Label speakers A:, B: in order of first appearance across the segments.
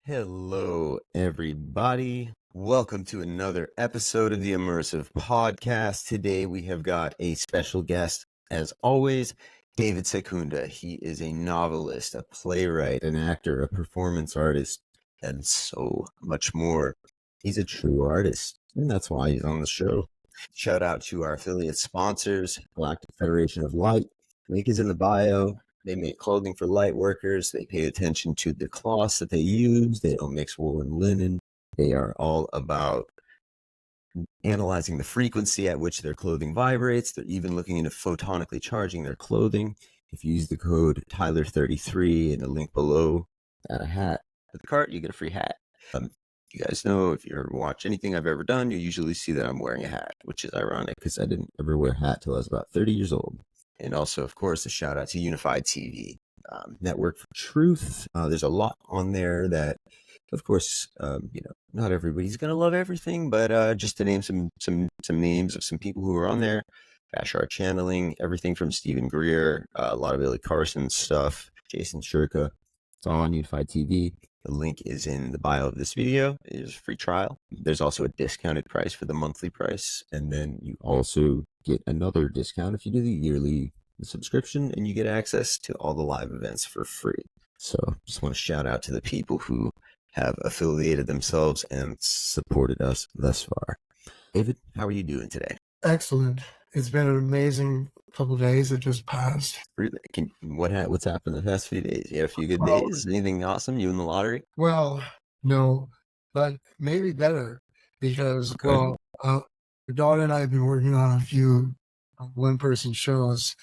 A: Hello, everybody. Welcome to another episode of the Immersive podcast. Today we have got a special guest, as always, David Secunda. He is a novelist, a playwright, an actor, a performance artist, and so much more. He's a true artist, and that's why he's on the show. Shout out to our affiliate sponsors, Galactic Federation of Light. Link is in the bio. They make clothing for light workers. They pay attention to the cloths that they use. They don't mix wool and linen. They are all about analyzing the frequency at which their clothing vibrates. They're even looking into photonically charging their clothing. If you use the code Tyler33 in the link below, add a hat to the cart, you get a free hat. You guys know, if you ever watch anything I've ever done, you usually see that I'm wearing a hat, which is ironic because I didn't ever wear a hat till I was about 30 years old. And also, of course, a shout out to Unified TV, Network for Truth. There's a lot on there that, of course, not everybody's gonna love everything, but just to name some names of some people who are on there: Bashar Channeling, everything from Stephen Greer, a lot of Billy Carson stuff, Jason Shurka. It's all on Unified TV. The link is in the bio of this video. It is a free trial. There's also a discounted price for the monthly price, and then you also get another discount if you do the yearly subscription, and you get access to all the live events for free. So just want to shout out to the people who have affiliated themselves and supported us thus far. David, how are you doing today?
B: Excellent. It's been an amazing couple of days that just passed.
A: Really? What's happened the past few days? You had a few good days? Anything awesome? You in the lottery?
B: Well, no, but maybe better because, my daughter and I have been working on a few one-person shows,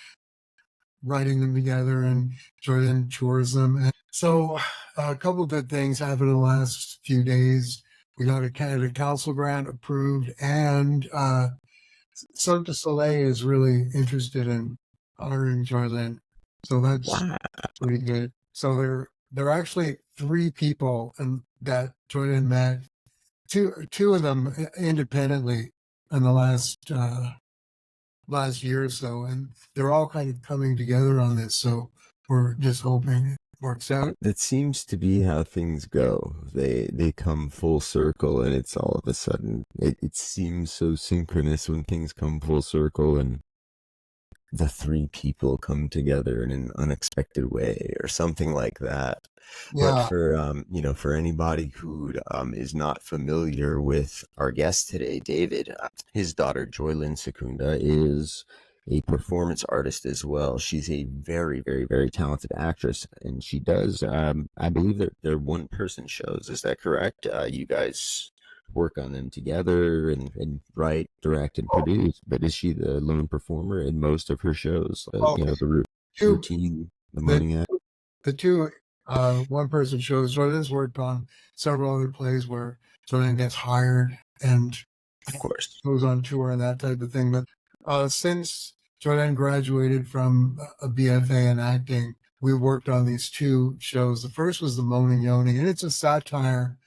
B: writing them together, and Joy Lynn tours them. And so a couple of good things happened in the last few days. We got a Canada Council grant approved, and Cirque du Soleil is really interested in honoring Joy Lynn. So that's pretty good. So there are actually 3 people that Joy Lynn met, two of them independently in the last year or so, and they're all kind of coming together on this. So we're just hoping it works out.
A: It seems to be how things go. They come full circle, and it's all of a sudden, it seems so synchronous when things come full circle and the 3 people come together in an unexpected way or something like that.
B: Yeah.
A: But for anybody who is not familiar with our guest today, David, his daughter Joy Lynn Secunda is a performance artist as well. She's a very, very, very talented actress, and she does, I believe that they're one-person shows. Is that correct? You guys work on them together and write, direct, and produce. But is she the lone performer in most of her shows? The routine, the morning act?
B: The 2 one-person shows. Joy Lynn's worked on several other plays where Joy Lynn gets hired and,
A: of course,
B: goes on tour and that type of thing. But since Joy Lynn graduated from a BFA in acting, we worked on these 2 shows. The first was The Moaning Yoni, and it's a satire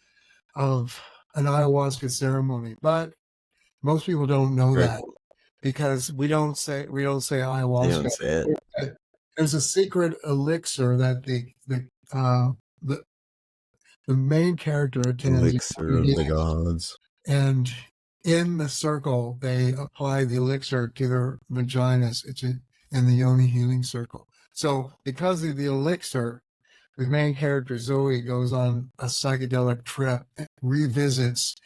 B: of an ayahuasca ceremony. But most people don't know that because we don't say ayahuasca.
A: You don't say it.
B: There's a secret elixir that the main character attends.
A: Elixir of the gods.
B: And in the circle, they apply the elixir to their vaginas. It's in the Yoni healing circle. So because of the elixir, the main character, Zoe, goes on a psychedelic trip, revisits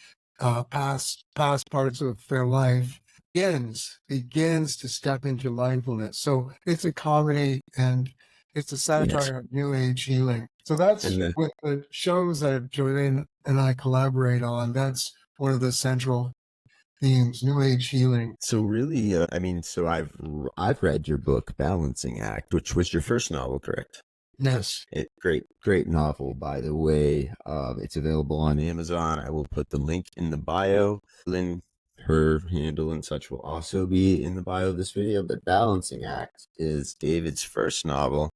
B: past parts of their life, begins to step into mindfulness. So it's a comedy and it's a satire of New Age healing. So that's with the shows that Joy Lynn and I collaborate on. That's one of the central themes, New Age healing.
A: So really, so I've read your book, Balancing Act, which was your first novel, correct?
B: Yes.
A: Great novel, by the way. It's available on Amazon. I will put the link in the bio. Lynn, her handle and such will also be in the bio of this video. But Balancing Act is David's first novel.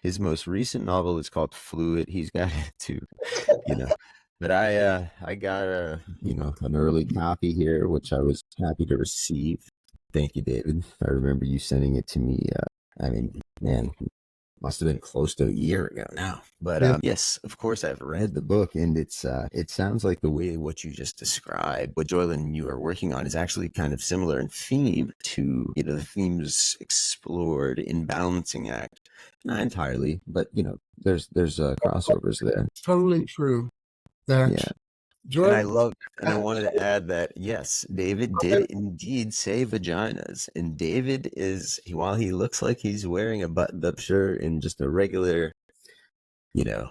A: His most recent novel is called Fluidity. He's got it too, But I got an early copy here, which I was happy to receive. Thank you, David. I remember you sending it to me. Man, must have been close to a year ago now. But
B: Yeah.
A: yes, of course, I've read the book, and it sounds like the way what you just described, what Joy Lynn and you are working on, is actually kind of similar in theme to the themes explored in Balancing Act. Not entirely, but there's crossovers there.
B: Totally true.
A: Yeah.
B: That
A: And I
B: Jordan.
A: love, and I wanted to add that yes, David did indeed say vaginas. And David while he looks like he's wearing a buttoned up shirt and just a regular, you know,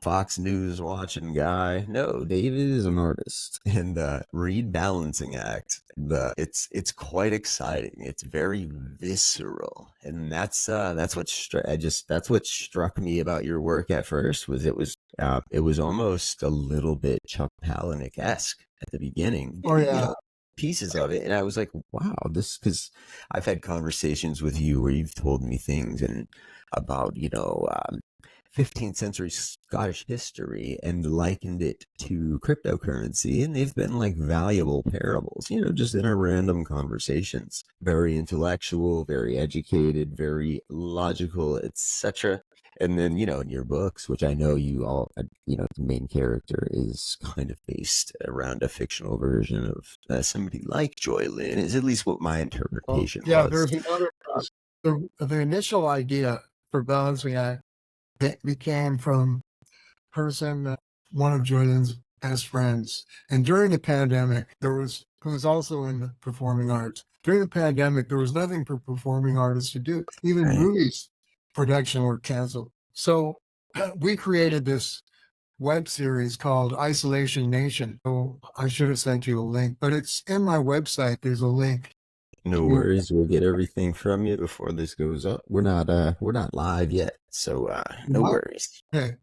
A: Fox News watching guy. No, David is an artist, and read Balancing Act. It's quite exciting. It's very visceral, and that's that's what struck me about your work at first. It was almost a little bit Chuck Palahniuk-esque at the beginning.
B: Oh yeah.
A: Pieces of it, and I was like, wow, this, because I've had conversations with you where you've told me things and about 15th century Scottish history and likened it to cryptocurrency. And they've been like valuable parables, just in our random conversations. Very intellectual, very educated, very logical, etc. And then, in your books, which I know you all, the main character is kind of based around a fictional version of somebody like Joy Lynn, is at least what my interpretation
B: Yeah,
A: was.
B: there's another. The initial idea for Balancing Act that became from one of Jordan's best friends. And during the pandemic, who was also in the performing arts. During the pandemic, there was nothing for performing artists to do. Even
A: Right.
B: movies production were canceled. So we created this web series called Isolation Nation. So I should have sent you a link, but it's in my website. There's a link.
A: No worries. We'll get everything from you before this goes up. We're not live yet, so no worries.
B: Okay.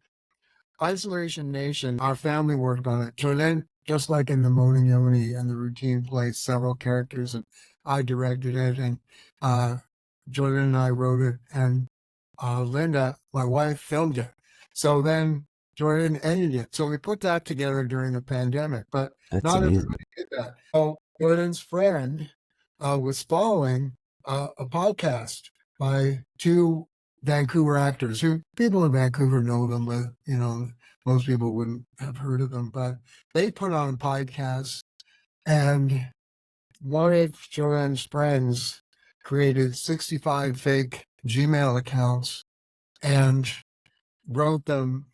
B: Isolation Nation, our family worked on it. So then, just like in the Moaning Yoni and the Routine, played several characters, and I directed it, and Jordan and I wrote it, and Linda, my wife, filmed it. So then Jordan edited it. So we put that together during the pandemic, but
A: That's
B: not
A: amazing.
B: everybody did that. So Jordan's friend was following a podcast by two Vancouver actors who people in Vancouver know them, but most people wouldn't have heard of them. But they put on podcasts, and one of Jordan's friends created 65 fake Gmail accounts and wrote them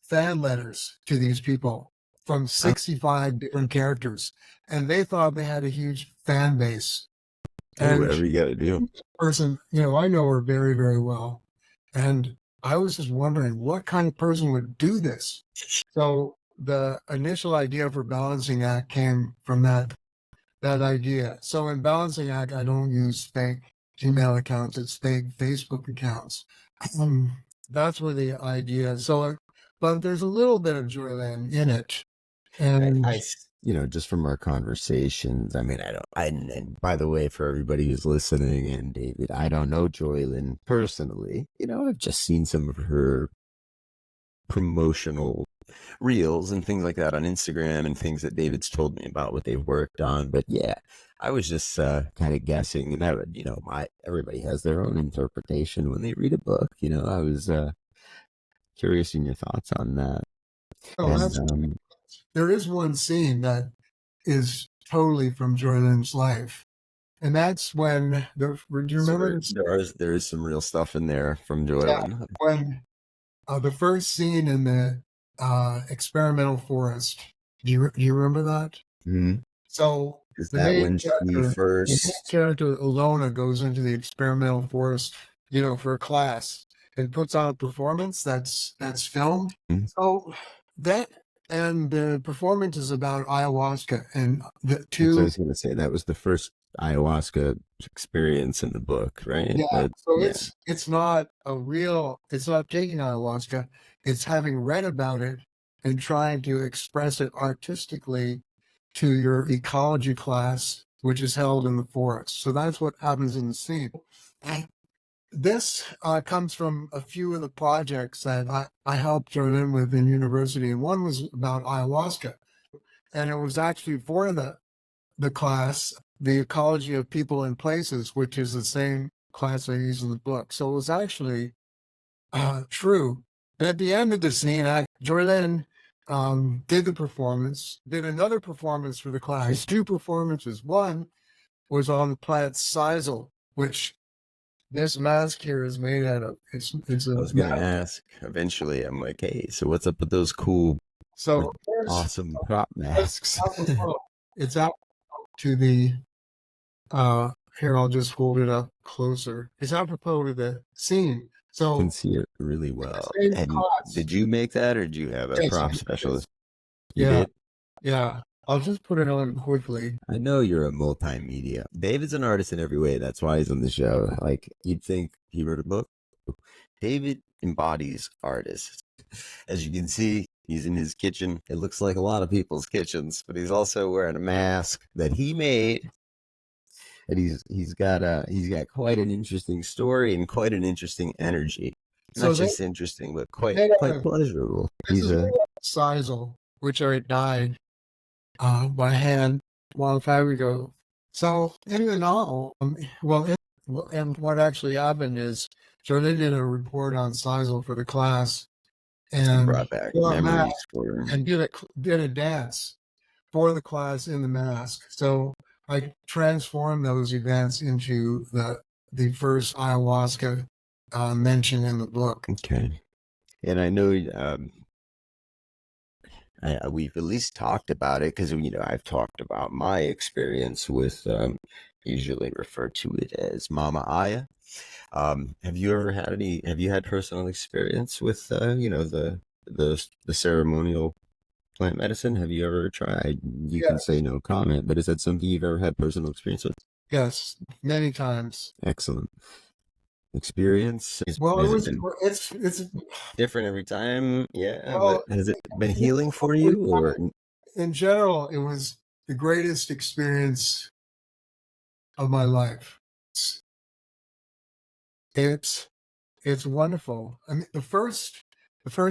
B: fan letters to these people from 65 different characters, and they thought they had a huge fan base. And
A: whatever you got to do.
B: Person, I know her very, very well. And I was just wondering what kind of person would do this. So the initial idea for Balancing Act came from that idea. So in Balancing Act, I don't use fake Gmail accounts, it's fake Facebook accounts. That's where the idea is. So, but there's a little bit of Joy Lynn in it. And
A: just from our conversations, I mean, and by the way, for everybody who's listening, and David, I don't know Joy Lynn personally. I've just seen some of her promotional reels and things like that on Instagram, and things that David's told me about what they've worked on. But yeah, I was just kind of guessing, and I would, everybody has their own interpretation when they read a book. I was curious in your thoughts on that.
B: There is one scene that is totally from Joy Lynn's life. And that's when, do you remember?
A: There is some real stuff in there from Joy Lynn.
B: When the first scene in the experimental forest, do you remember that?
A: Mm-hmm.
B: So
A: is that when she first...
B: The character Ilona goes into the experimental forest, for a class, and puts on a performance that's filmed. Mm-hmm. So that... And the performance is about ayahuasca, and the two...
A: So I was going to say, that was the first ayahuasca experience in the book, right?
B: Yeah. It's not it's not taking ayahuasca. It's having read about it and trying to express it artistically to your ecology class, which is held in the forest. So that's what happens in the scene. This comes from a few of the projects that I helped Joy Lynn with in university, and one was about ayahuasca. And it was actually for the class, The Ecology of People and Places, which is the same class I use in the book. So it was actually true. And at the end of the scene, Joy Lynn did the performance, did another performance for the class, 2 performances. One was on the plant sisal, which this mask here is made out of. It's
A: I was going to ask eventually. I'm like, hey, so what's up with those cool,
B: so
A: awesome prop masks?
B: It's out to the, here, I'll just hold it up closer. It's apropos to the scene. So
A: I can see it really well. And did you make that, or did you have a prop specialist? You did?
B: Yeah. I'll just put it on quickly.
A: I know you're a multimedia. David's an artist in every way. That's why he's on the show. Like, you'd think he wrote a book. David embodies artists. As you can see, he's in his kitchen. It looks like a lot of people's kitchens, but he's also wearing a mask that he made. And he's got quite an interesting story and quite an interesting energy. Not just interesting, but quite pleasurable. He's a
B: sisal, which I dyed by hand a long time ago. So in the novel, and what actually happened is, so they did a report on sisal for the class, and
A: brought back memories for
B: and did a dance for the class in the mask. So I transformed those events into the first ayahuasca mentioned in the book.
A: Okay. And I know we've at least talked about it because, I've talked about my experience with, usually refer to it as Mama Aya. Have you had personal experience with, the ceremonial plant medicine? Have you ever tried? You can say no comment, but is that something you've ever had personal experience with?
B: Yes, many times.
A: Excellent experience.
B: It's
A: different every time. Yeah, but has it been healing for you, or
B: in general, it was the greatest experience of my life. It's wonderful. I mean, the first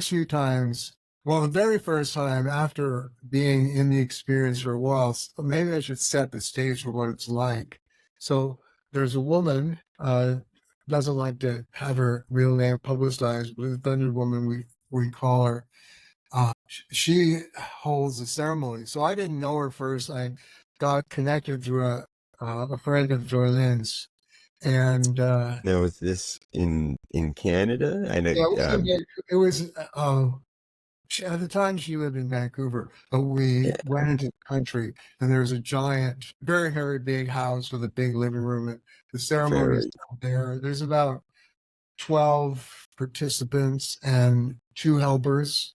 B: few times, the very first time after being in the experience for a while, maybe I should set the stage for what it's like. So there's a woman, doesn't like to have her real name publicized, but the Thunder Woman, we call her. She holds the ceremony. So I didn't know her first. I got connected through a friend of Joy Lynn's. And
A: now is this in Canada? I know.
B: Yeah, it was at the time she lived in Vancouver, but we went into the country, and there's a giant, very, very big house with a big living room. And the ceremony is there. There's about 12 participants and 2 helpers,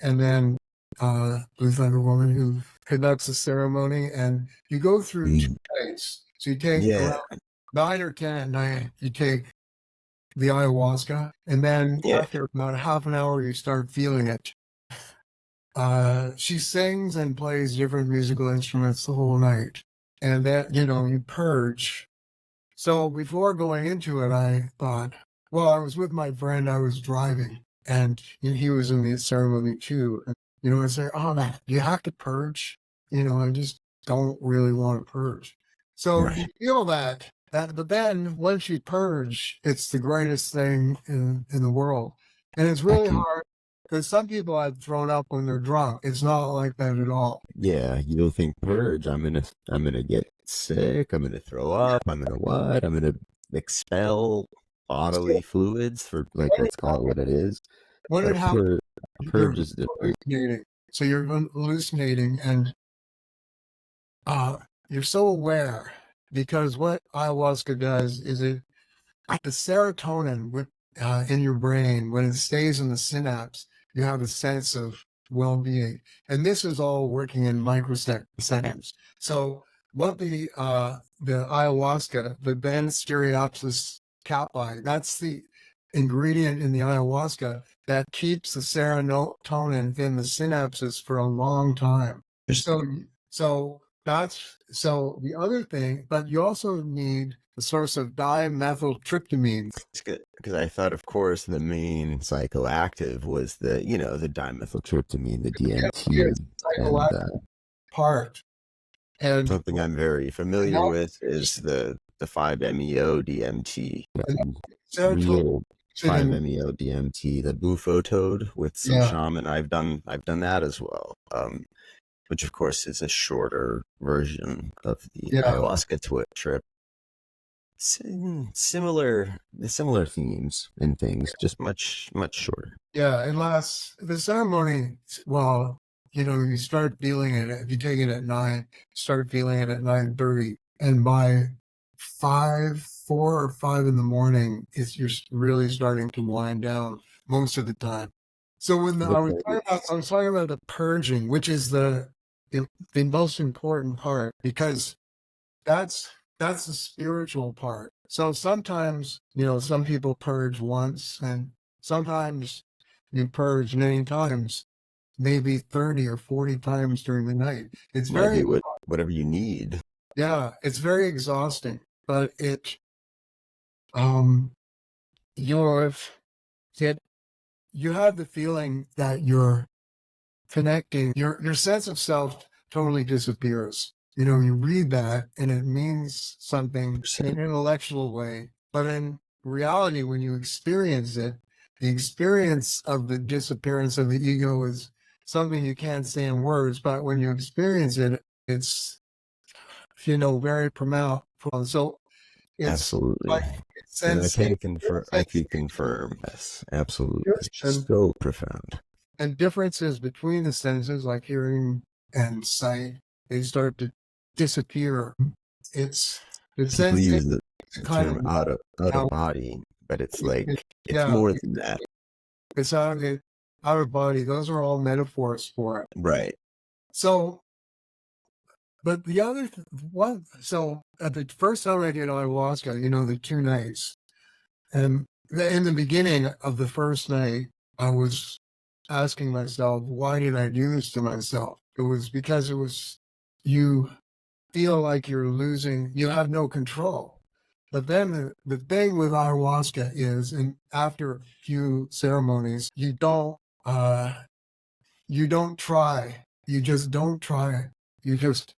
B: and then there's another woman who conducts the ceremony. And you go through 2 days. So you take around 9 or 10 at night. You take the ayahuasca, and then after about half an hour, you start feeling it. She sings and plays different musical instruments the whole night, and that, you purge. So before going into it, I thought, I was with my friend, I was driving, and he was in the ceremony too. And, I say, man, you have to purge. I just don't really want to purge. So you feel that, but then once you purge, it's the greatest thing in the world. And it's really hard, because some people I've thrown up when they're drunk. It's not like that at all.
A: Yeah, you don't think purge. I'm gonna get sick. I'm gonna throw up. I'm gonna expel bodily fluids, for let's call it what it is.
B: When it happens,
A: purge is different.
B: So you're hallucinating, and you're so aware, because what ayahuasca does is the serotonin in your brain, when it stays in the synapse, you have a sense of well-being. And this is all working in microseconds. So what the ayahuasca, the Banisteriopsis caapi, that's the ingredient in the ayahuasca that keeps the serotonin in the synapses for a long time. So the other thing, but you also need the source of dimethyltryptamine.
A: It's good, because I thought, of course, the main psychoactive was the dimethyltryptamine, the DMT,
B: part. And
A: something I'm very familiar with is the 5-MeO DMT.
B: sitting,
A: 5-MeO DMT, the bufo toad with some
B: yeah,
A: shaman. I've done that as well. Which of course is a shorter version of the
B: yeah,
A: ayahuasca trip. Similar themes and things, just much shorter.
B: yeah. It lasts the ceremony. Well, you start feeling it. If you take it at 9, start feeling it at 9:30, and by 4 or 5 in the morning, you're really starting to wind down most of the time. So
A: The
B: I was talking about the purging, which is the most important part, because that's that's the spiritual part. So sometimes, some people purge once, and sometimes you purge many times, maybe 30 or 40 times during the night. It's
A: might
B: very,
A: be whatever you need.
B: yeah, it's very exhausting, but um, you're, it, you have the feeling that you're connecting. Your sense of self totally disappears. You read that and it means something in an intellectual way, but in reality, when you experience it, the experience of the disappearance of the ego is something you can't say in words, but when you experience it, it's, very profound. So it's
A: Absolutely.
B: like
A: And I
B: sensing,
A: can confirm. I can confirm. Yes, absolutely.
B: and
A: So profound.
B: differences between the senses, like hearing and sight, they start to disappear. It's the
A: People
B: sensing
A: use the
B: kind
A: term
B: of
A: out of
B: how,
A: body, but it's like it's
B: yeah,
A: more than that.
B: it's out of body. Those are all metaphors for it.
A: Right.
B: So, but the other one, so at the first time I did ayahuasca, the 2 nights, and in the beginning of the first night, I was asking myself, why did I do this to myself? It was because you feel like you have no control. But then the thing with ayahuasca is, and after a few ceremonies, you don't try. You just don't try. You just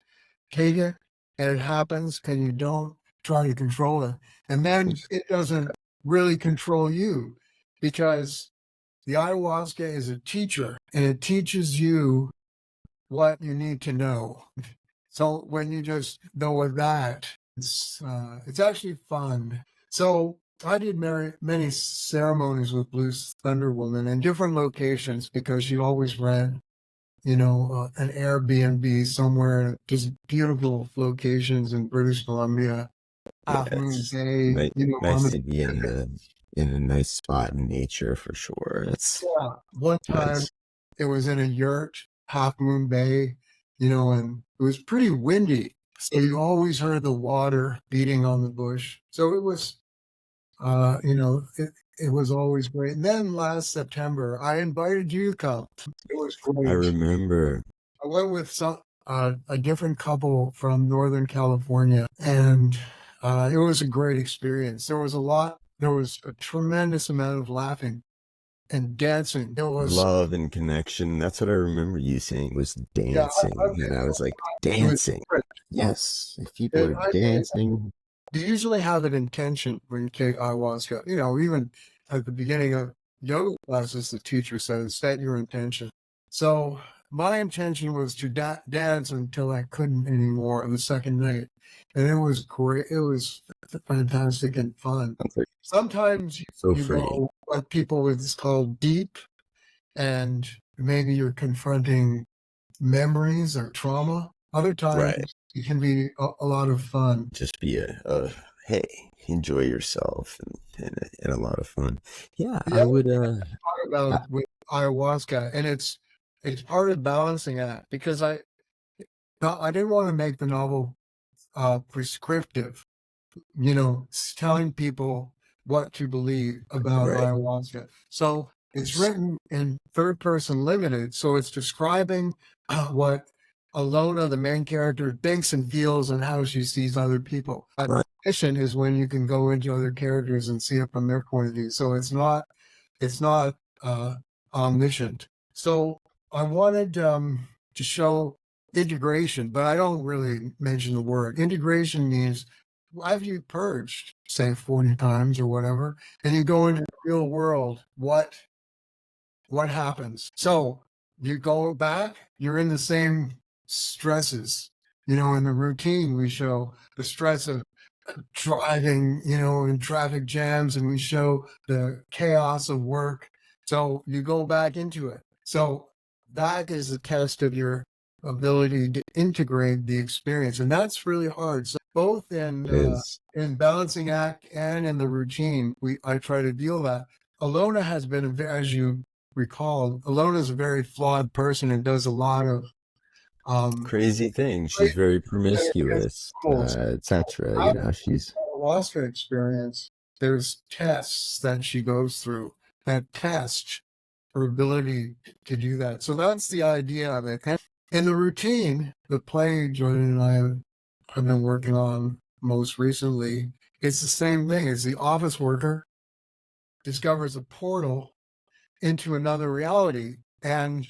B: take it, and it happens, and you don't try to control it. And then it doesn't really control you, because the ayahuasca is a teacher, and it teaches you what you need to know. So when you just know with that, it's actually fun. So I did many ceremonies with Blue Thunder Woman in different locations, because she always ran, an Airbnb somewhere in just beautiful locations in British Columbia,
A: Yeah,
B: Half Moon
A: it's
B: Bay, on
A: nice
B: the,
A: to be in a nice spot in nature for sure. It's
B: yeah. One time
A: nice.
B: it was in a yurt, Half Moon Bay, and it was pretty windy. So you always heard the water beating on the bush. So it was, it was always great. And then last September, I invited you to come. It was
A: I
B: great.
A: remember.
B: I went with a different couple from Northern California, and it was a great experience. There was a tremendous amount of laughing and dancing. It was,
A: Love and connection. That's what I remember you saying was
B: yeah,
A: dancing. And I was like,
B: it was
A: dancing.
B: different.
A: Yes. If people are dancing,
B: You usually have an intention when you take ayahuasca. Even at the beginning of yoga classes, the teacher says, set your intention. So my intention was to dance until I couldn't anymore on the second night. And it was great. It was fantastic and fun.
A: sounds like
B: Sometimes
A: so
B: you
A: free.
B: go what people would call deep, and maybe you're confronting memories or trauma. Other
A: Right.
B: times it can be a lot of fun.
A: Just be hey, enjoy yourself and a lot of fun. Yeah,
B: The
A: I
B: other
A: would,
B: part about with ayahuasca, and it's part of balancing act, because I didn't want to make the novel prescriptive, telling people what to believe about
A: right.
B: ayahuasca. So it's written in third person limited, so it's describing what Alona, the main character, thinks and feels, and how she sees other people.
A: Right.
B: Fiction is when you can go into other characters and see it from their point of view. So it's not omniscient. So I wanted to show integration, but I don't really mention the word. Integration means after you purged, say 40 times or whatever, and you go into the real world, what happens? So you go back, you're in the same stresses. In the routine, we show the stress of driving, in traffic jams, and we show the chaos of work. So you go back into it. So that is a test of your ability to integrate the experience. And that's really hard. So both in balancing act and in the routine, I try to deal that. Alona has been, as you recall, Alona is a very flawed person and does a lot of
A: crazy thing. She's very promiscuous, etc. She's
B: Ayahuasca experience. There's tests that she goes through that test her ability to do that. So that's the idea of it. And in the routine, the play Joy Lynn and I have been working on most recently, it's the same thing. It's the office worker discovers a portal into another reality, and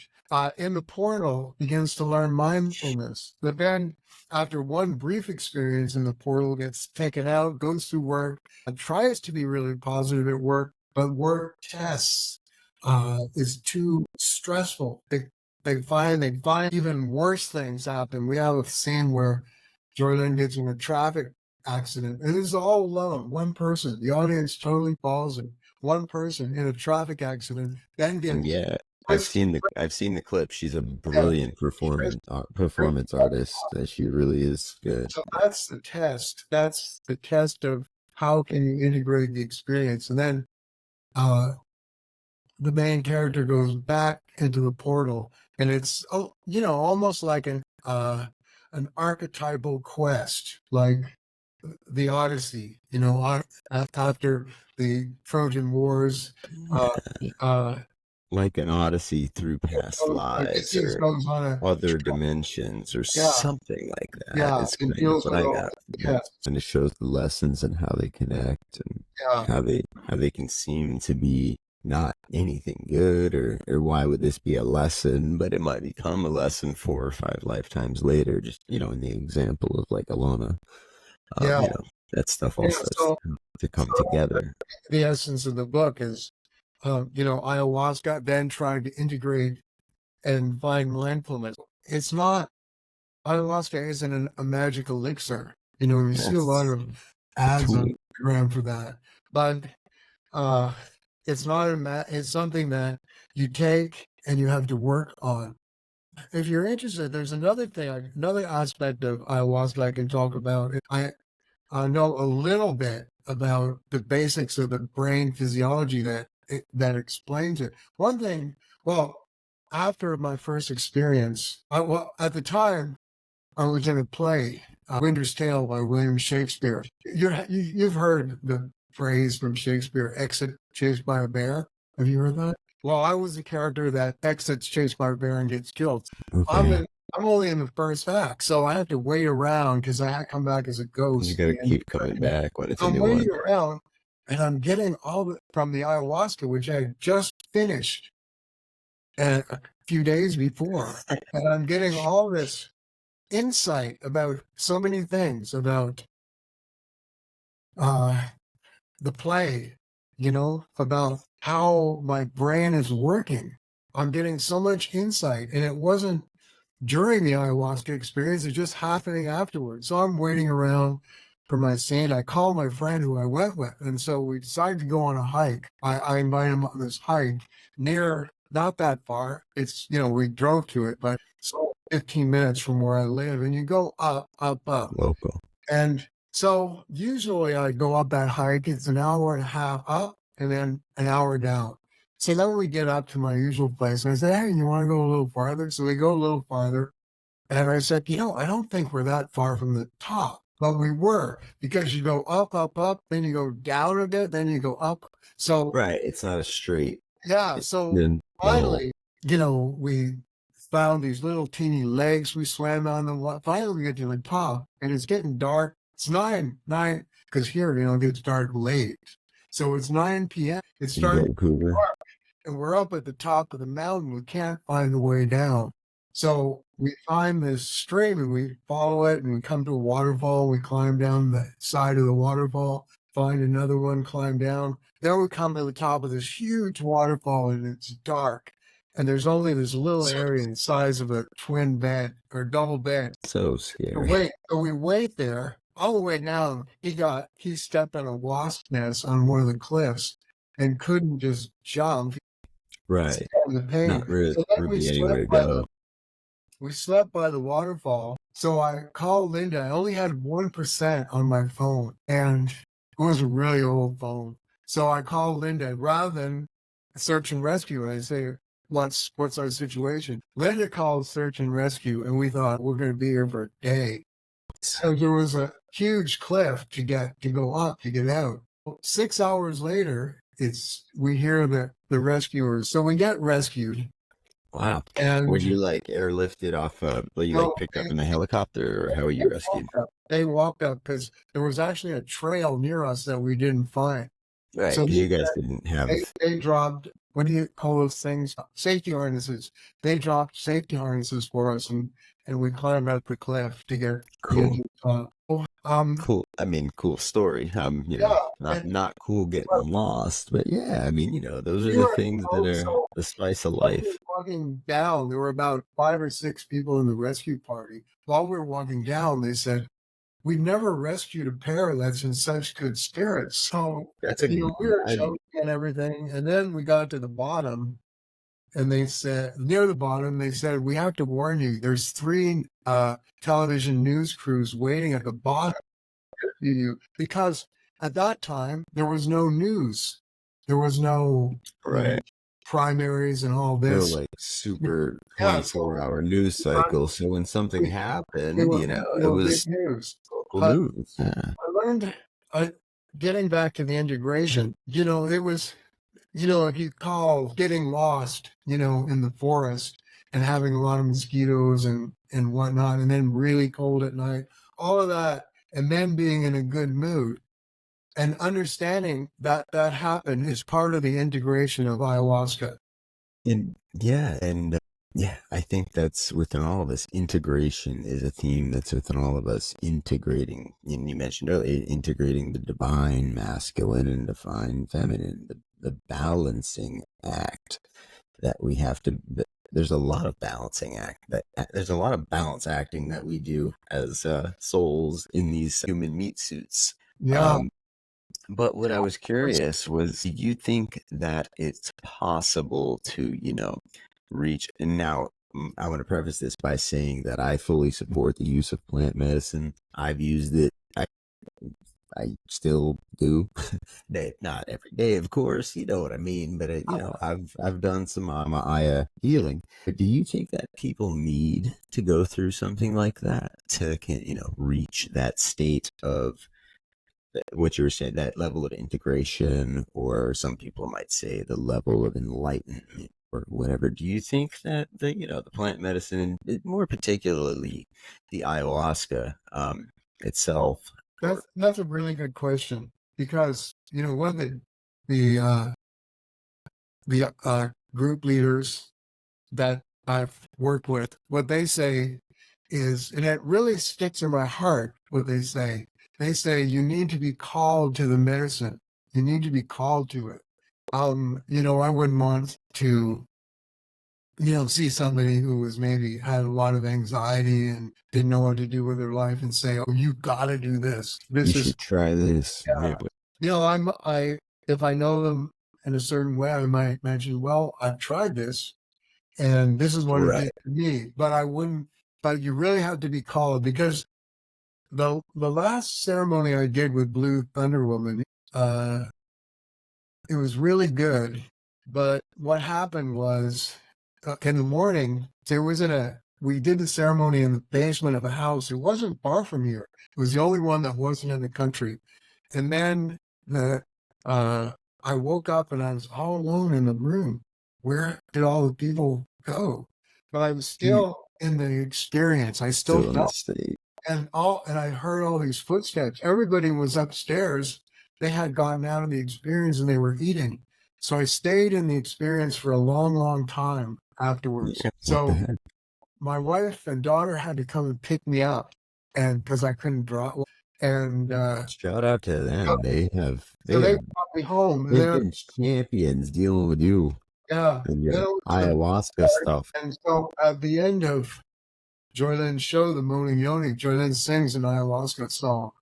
B: in the portal begins to learn mindfulness. But then after one brief experience in the portal, gets taken out, goes through work, and tries to be really positive at work, but work tests is too stressful. They find even worse things happen. We have a scene where Joy Lynn gets in a traffic accident, and it's all alone, one person. The audience totally falls in. One person in a traffic accident, then gets
A: I've seen the clip. She's a brilliant performance artist. She really is good.
B: So that's the test. That's the test of how can you integrate the experience. And then the main character goes back into the portal, and it's almost like an archetypal quest, like the Odyssey, after the Trojan Wars.
A: Like an odyssey through past lives or other dimensions or something like that.
B: Yeah,
A: it's kind of what I got. And it shows the lessons and how they connect and how they can seem to be not anything good, or why would this be a lesson, but it might become a lesson 4 or 5 lifetimes later, just in the example of like Alona. That stuff all starts to come together.
B: The essence of the book is ayahuasca, then trying to integrate and find mindfulness. It's not, ayahuasca isn't a magic elixir. You see a lot of ads on Instagram for that, but it's not it's something that you take and you have to work on. If you're interested, there's another aspect of ayahuasca I can talk about. I know a little bit about the basics of the brain physiology that explains it. One thing, after my first experience, at the time, I was in a play, Winter's Tale by William Shakespeare. You've heard the phrase from Shakespeare, exit chased by a bear. Have you heard that? Well, I was the character that exits chased by a bear and gets killed.
A: Okay.
B: I'm only in the first act, so I have to wait around because I come back as a ghost.
A: You got to keep coming back when it's a new one.
B: I'm waiting around, and I'm getting all from the ayahuasca, which I just finished a few days before, and I'm getting all this insight about so many things about the play, about how my brain is working. I'm getting so much insight, and it wasn't during the ayahuasca experience, it's just happening afterwards. So I'm waiting around for my scene. I called my friend who I went with, and so we decided to go on a hike. I invited him on this hike near, not that far. It's, we drove to it, but it's 15 minutes from where I live, and you go up.
A: Local.
B: And so usually I go up that hike. It's an hour and a half up and then an hour down. So then we get up to my usual place, and I said, hey, you want to go a little farther? So we go a little farther. And I said, I don't think we're that far from the top. But we were, because you go up, up, up, then you go down a bit, then you go up. So
A: right, it's not a straight.
B: Yeah, so finally, we found these little teeny lakes. We swam on them. Finally, we get to the top, and it's getting dark. It's 9, because here, it gets dark late. So it's 9 p.m. It's starting to dark, and we're up at the top of the mountain. We can't find a way down. So we find this stream and we follow it and we come to a waterfall. We climb down the side of the waterfall, find another one, climb down. Then we come to the top of this huge waterfall and it's dark. And there's only this little area the size of a twin bed or double bed.
A: So
B: So
A: scary.
B: we wait there. All the way down, he stepped on a wasp nest on one of the cliffs and couldn't just jump.
A: Right.
B: The pain.
A: Not really,
B: So then
A: really anywhere to go.
B: we slept by the waterfall. So I called Linda. I only had 1% on my phone, and it was a really old phone. So I called Linda rather than search and rescue. I say, what's our situation? Linda called search and rescue, and we thought we're going to be here for a day. So there was a huge cliff to go up to get out. 6 hours later, we hear the rescuers. So we get rescued.
A: Wow.
B: And
A: Were you like airlifted off? Were you like picked up in a helicopter, or how were you rescued?
B: They walked up because there was actually a trail near us that we didn't find.
A: Right.
B: So
A: you guys didn't have.
B: They dropped, what do you call those things? Safety harnesses. They dropped safety harnesses for us, and we climbed up the cliff to get
A: Cool.
B: Cool.
A: I mean, cool story. You know, not cool getting lost, but yeah, I mean, you know, those are the things that are the spice of life.
B: Walking down, there were about 5 or 6 people in the rescue party. While we were walking down, they said, "We've never rescued a pair that's in such good spirits." So we were joking and everything. And then we got to the bottom, and they said, near the bottom, they said, "We have to warn you, there's 3 television news crews waiting at the bottom to rescue you." Because at that time, there was no news. There was no primaries and all this.
A: No, like super 24-hour news cycle. So when something happened, you know, it was
B: news.
A: local news. Yeah.
B: I learned, getting back to the integration, you know, it was, you know, if you call getting lost, you know, in the forest and having a lot of mosquitoes and whatnot, and then really cold at night, all of that, and then being in a good mood and understanding that happened is part of the integration of ayahuasca.
A: And I think that's within all of us. Integration is a theme that's within all of us. Integrating, and you mentioned earlier, integrating the divine masculine and divine feminine, the balancing act that we have to. There's a lot of balancing there's a lot of balance acting that we do as souls in these human meat suits.
B: Yeah.
A: But what I was curious was, do you think that it's possible to, you know, reach? And now I want to preface this by saying that I fully support the use of plant medicine. I've used it. I still do. Not every day, of course. You know what I mean. But you know, I've done some Aya healing. But do you think that people need to go through something like that to, you know, reach that state of what you were saying, that level of integration, or some people might say the level of enlightenment or whatever? Do you think that the plant medicine, and more particularly the ayahuasca itself?
B: That's a really good question, because, you know, one of the group leaders that I've worked with, what they say is, and it really sticks in my heart, what they say. They say you need to be called to the medicine. You need to be called to it. You know, I wouldn't want to, you know, see somebody who was maybe had a lot of anxiety and didn't know what to do with their life and say, "Oh, you got to do this.
A: You should try this."
B: Yeah. You know, if I know them in a certain way, I might mention, "Well, I've tried this, and this is what it did to me." But I wouldn't. But you really have to be called, because the last ceremony I did with Blue Thunder Woman, it was really good. But what happened was, in the morning, we did the ceremony in the basement of a house. It wasn't far from here. It was the only one that wasn't in the country. And then I woke up and I was all alone in the room. Where did all the people go? But I was still in the experience. I still felt it. And I heard all these footsteps. Everybody was upstairs. They had gotten out of the experience and they were eating. So I stayed in the experience for a long, long time afterwards. So my wife and daughter had to come and pick me up, and because I couldn't drive, and
A: Shout out to them. They have
B: so they brought me home, and
A: they've
B: then
A: been champions dealing with you
B: yeah,
A: and
B: then
A: your
B: it was the
A: ayahuasca stuff.
B: and so at the end of Joy Lynn's show, The Moaning Yoni, Joy Lynn sings an ayahuasca song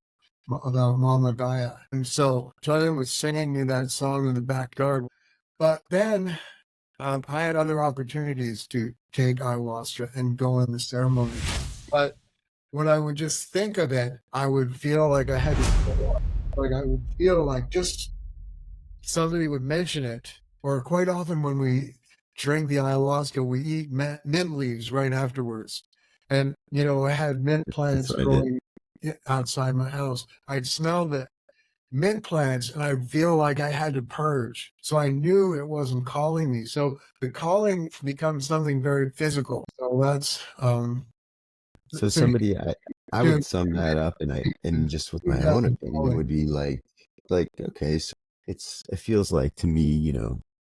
B: about Mama Gaia. And so Joy Lynn was singing me that song in the backyard. But then I had other opportunities to take ayahuasca and go in the ceremony. But when I would just think of it, I would feel like I had to, like I would feel like just somebody would mention it. Or quite often when we drink the ayahuasca, we eat mint leaves right afterwards. And, you know, I had mint
A: That's
B: plants
A: what I did.
B: growing outside my house. I'd smell the mint plants and I feel like I had to purge. So I knew it wasn't calling me. So the calling becomes something very physical. So that's
A: So
B: so you
A: I
B: do
A: would sum that up, and just with my
B: that
A: own
B: with
A: opinion would
B: calling.
A: be like okay, so it feels like to me,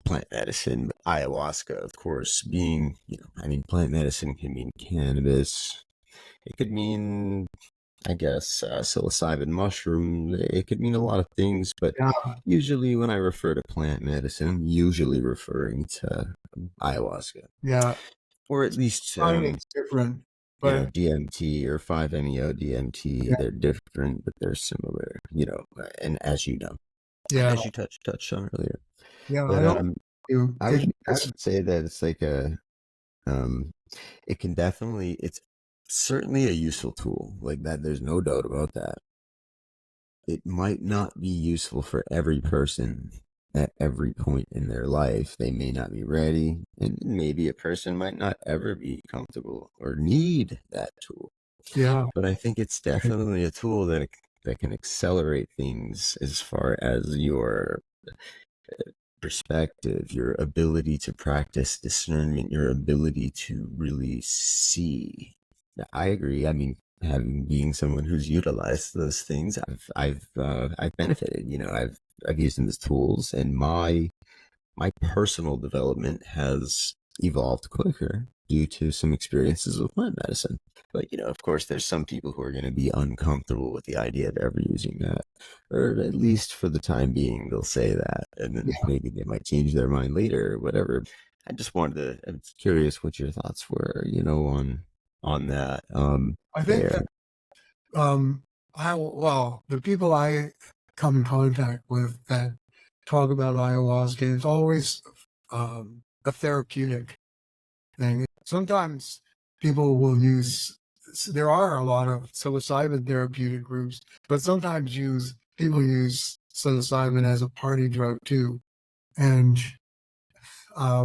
A: plant medicine, ayahuasca, of course, being, I mean, plant medicine can mean cannabis. It could mean, I guess, psilocybin mushroom. It could mean a lot of things, but
B: Yeah,
A: usually when I refer to plant medicine, I'm usually referring to ayahuasca,
B: yeah.
A: or at least,
B: Timing's different, but
A: DMT or 5-MeO DMT.
B: yeah,
A: They're different, but they're similar, and as you know, and
B: yeah,
A: as you touched on earlier.
B: yeah. I
A: But
B: don't do
A: I
B: if
A: would
B: you
A: I
B: just
A: would say that it's like um, it can definitely, it's certainly a useful tool like that. There's no doubt about that. It might not be useful for every person at every point in their life. They may not be ready, and maybe a person might not ever be comfortable or need that tool.
B: yeah,
A: But I think it's definitely a tool that can accelerate things as far as your perspective, your ability to practice discernment, your ability to really see. I agree. I mean, having being someone who's utilized those things, I've benefited. I've used them as tools, and my personal development has evolved quicker due to some experiences with plant medicine. But, of course, there's some people who are going to be uncomfortable with the idea of ever using that, or at least for the time being, they'll say that, and then
B: yeah.
A: maybe they might change their mind later or whatever. I was curious what your thoughts were, on that.
B: I think
A: There.
B: that the people I come in contact with that talk about ayahuasca, it's always a therapeutic thing. Sometimes people will use. There are a lot of psilocybin therapeutic groups, but sometimes people use psilocybin as a party drug too, and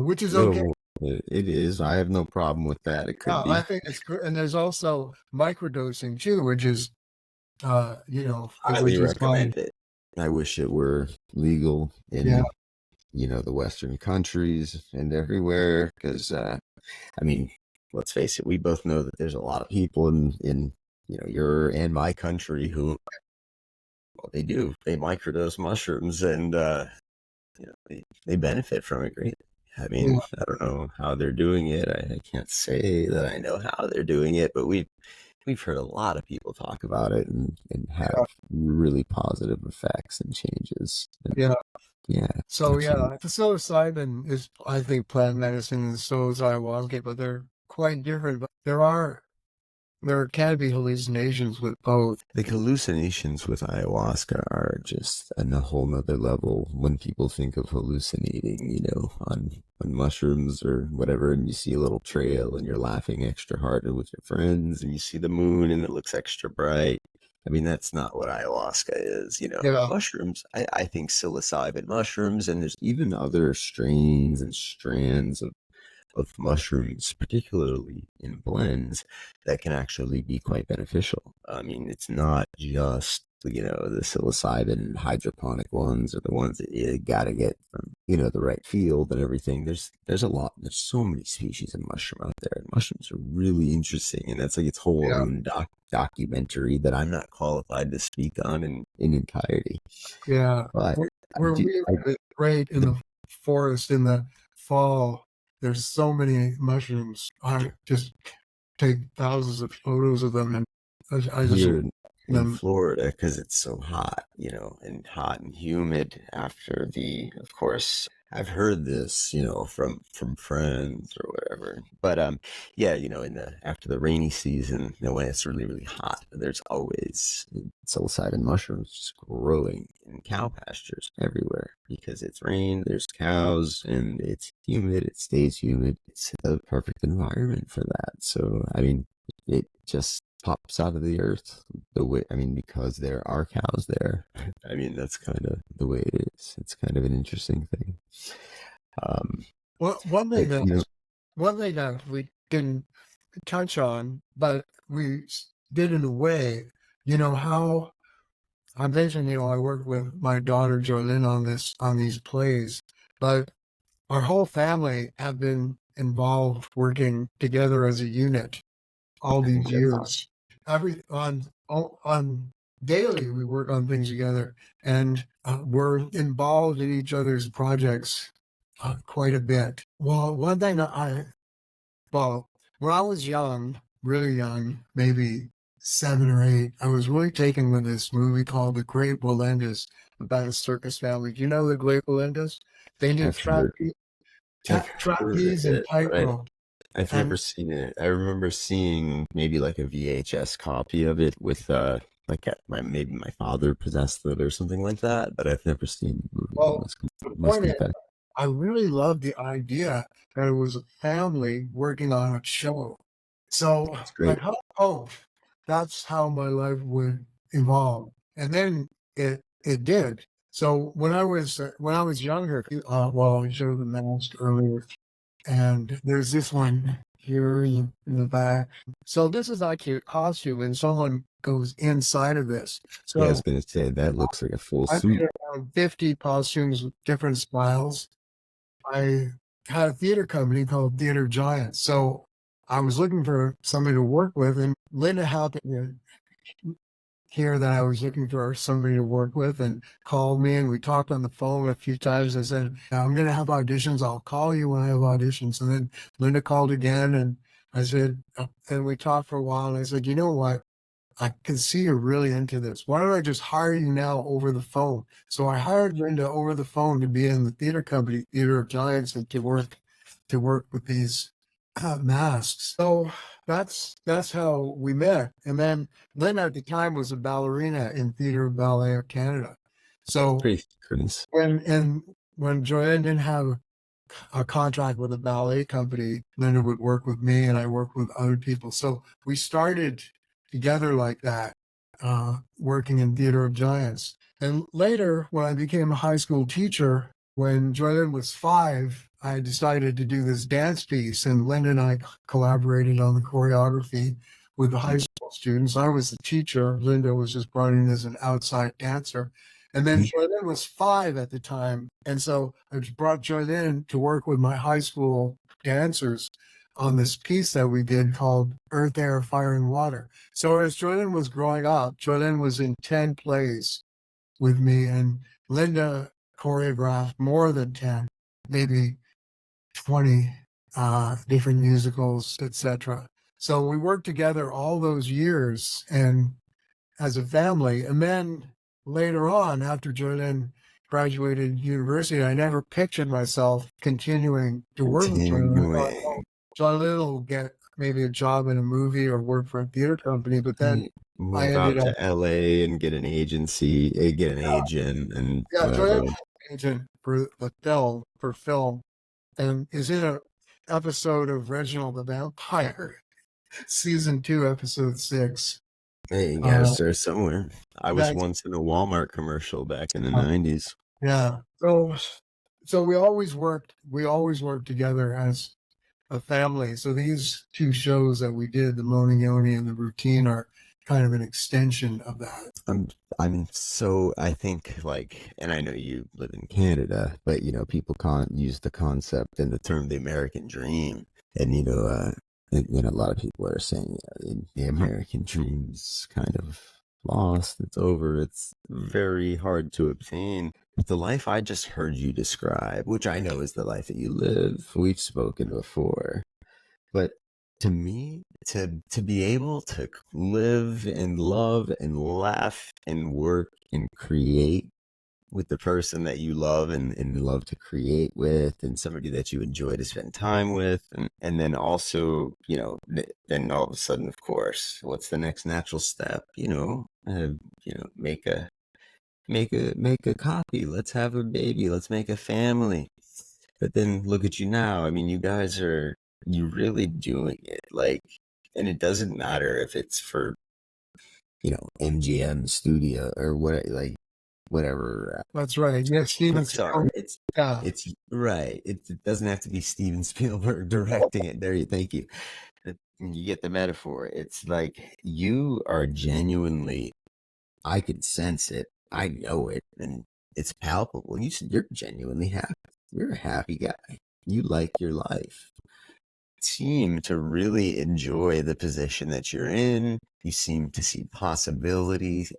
B: which is okay.
A: No, it is. I have no problem with that. It could
B: I
A: be.
B: think it's good. And there's also microdosing too, which is,
A: Highly
B: which is fine.
A: recommend it. I wish it were legal
B: Yeah,
A: in, the Western countries and everywhere. Because, I mean, let's face it, we both know that there's a lot of people in your and my country who, well, they microdose mushrooms, and they benefit from it greatly. I
B: yeah,
A: mean, I don't know how they're doing it. I can't say that I know how they're doing it, but we've heard a lot of people talk about it and have really positive effects and changes. And
B: yeah.
A: yeah,
B: So
A: absolutely.
B: yeah, psilocybin is, I think, plant medicine, and so is ayahuasca, but they're quite different. But there can be hallucinations with both.
A: The hallucinations with ayahuasca are just on a whole nother level when people think of hallucinating, on mushrooms or whatever, and you see a little trail and you're laughing extra hard with your friends and you see the moon and it looks extra bright. I mean, that's not what ayahuasca is.
B: Yeah,
A: Mushrooms, I think psilocybin mushrooms, and there's even other strains and strands of mushrooms, particularly in blends, that can actually be quite beneficial. I mean, it's not just the psilocybin hydroponic ones, or the ones that you gotta get from the right field and everything. There's a lot. There's so many species of mushroom out there, and mushrooms are really interesting, and that's like its whole
B: yeah,
A: own documentary that I'm not qualified to speak on in entirety.
B: yeah.
A: But I
B: Where
A: do.
B: we live, it's great in the forest in the fall. There's so many mushrooms. I just take thousands of photos of them, and I just
A: Here in
B: them.
A: Florida, because it's so hot, and hot and humid after of course, I've heard this, from friends or whatever. But yeah, after the rainy season, when it's really, really hot, there's always psilocybin mushrooms just growing in cow pastures everywhere because it's rain, there's cows, and it's humid, it stays humid. It's a perfect environment for that. So, I mean, it just pops out of the earth because there are cows there. I mean, that's kind of the way it is. It's kind of an interesting thing.
B: Well, one thing that we didn't touch on, but we did in a way, how I mentioned, I worked with my daughter Joy Lynn on these plays, but our whole family have been involved working together as a unit all
A: I think
B: these
A: that's awesome.
B: years. On daily, we work on things together, and we're involved in each other's projects quite a bit. Well, one thing well, when I was young, really young, maybe 7 or 8, I was really taken with this movie called The Great Walendas about a circus family. Do you know the Great Walendas? They did
A: I've heard I've heard of
B: trapeze and
A: it, but
B: tightrope.
A: I've
B: And
A: never seen it. I remember seeing maybe like a VHS copy of it with maybe my father possessed it or something like that, but I've never seen the movie.
B: well, the
A: Must
B: point is,
A: confess.
B: I really loved the idea that it was a family working on a show. So
A: It's
B: I
A: great.
B: hoped that's how my life would evolve. And then it did. So when I was younger, I showed the mask earlier, and there's this one here in the back. So this is actually a costume, and someone goes inside of this.
A: Yeah, I was
B: So
A: gonna say that looks like a full
B: I
A: suit.
B: made around 50 costumes with different styles. I had a theater company called Theater Giants. So I was looking for somebody to work with, and Linda happened to hear that I was looking for somebody to work with and called me, and we talked on the phone a few times. I said, I'm going to have auditions. I'll call you when I have auditions. And then Linda called again, and I said, and we talked for a while, and I said, you know what? I can see you're really into this. Why don't I just hire you now over the phone? So I hired Linda over the phone to be in the theater company, Theater of Giants, and to work with these masks. So that's how we met. And then Linda at the time was a ballerina in Theater of Ballet of Canada. So
A: Pretty goodness.
B: when Joanne didn't have a contract with a ballet company, Linda would work with me, and I worked with other people. So we started together like that, working in Theater of Giants. And later, when I became a high school teacher, when Joylyn was 5, I decided to do this dance piece, and Linda and I collaborated on the choreography with the high school students. I was the teacher. Linda was just brought in as an outside dancer. And then Joylyn was 5 at the time. And so I just brought Joylyn to work with my high school dancers on this piece that we did called Earth, Air, Fire, and Water. So as Joylyn was growing up, Joylyn was in 10 plays with me, and Linda choreographed more than 10, maybe 20 different musicals, etc. So we worked together all those years and as a family. And then later on, after Jordan graduated university, I never pictured myself continuing to work with Jordan. I thought,
A: Continuing.
B: oh, John Little will get maybe a job in a movie or work for a theater company. But then I
A: Move
B: ended
A: out
B: up,
A: to LA and get an agency, get an agent, and
B: Jordan
A: whatever.
B: was an agent for film, and is in a episode of Reginald the Vampire, season 2, episode 6.
A: Hey, you gotta
B: Uh,
A: start somewhere. I was
B: that
A: once in a Walmart commercial back in the 90s.
B: Yeah. So we always worked together as a family. So these 2 shows that we did, the Moaning Yoni and the Routine, are kind of an extension of that.
A: I think and I know you live in Canada, but people can't use the concept and the term the American dream. And a lot of people are saying the American dream's kind of lost, it's over, it's very hard to obtain. But the life I just heard you describe, which I know is the life that you live, we've spoken before, but to me, to be able to live and love and laugh and work and create with the person that you love and love to create with, and somebody that you enjoy to spend time with, and then also, then all of a sudden, of course, what's the next natural step? Make a copy. Let's have a baby. Let's make a family. But then look at you now. I mean, you really doing it, like, and it doesn't matter if it's for, MGM studio or what, like, whatever.
B: That's right. Yes, Steven
A: Sorry,
B: Spielberg. Yeah.
A: it's right. It doesn't have to be Steven Spielberg directing it. Thank you. You get the metaphor. It's like you are genuinely. I can sense it. I know it, and it's palpable. You're genuinely happy. You're a happy guy. You like your life. Seem to really enjoy the position that you're in. You seem to see possibilities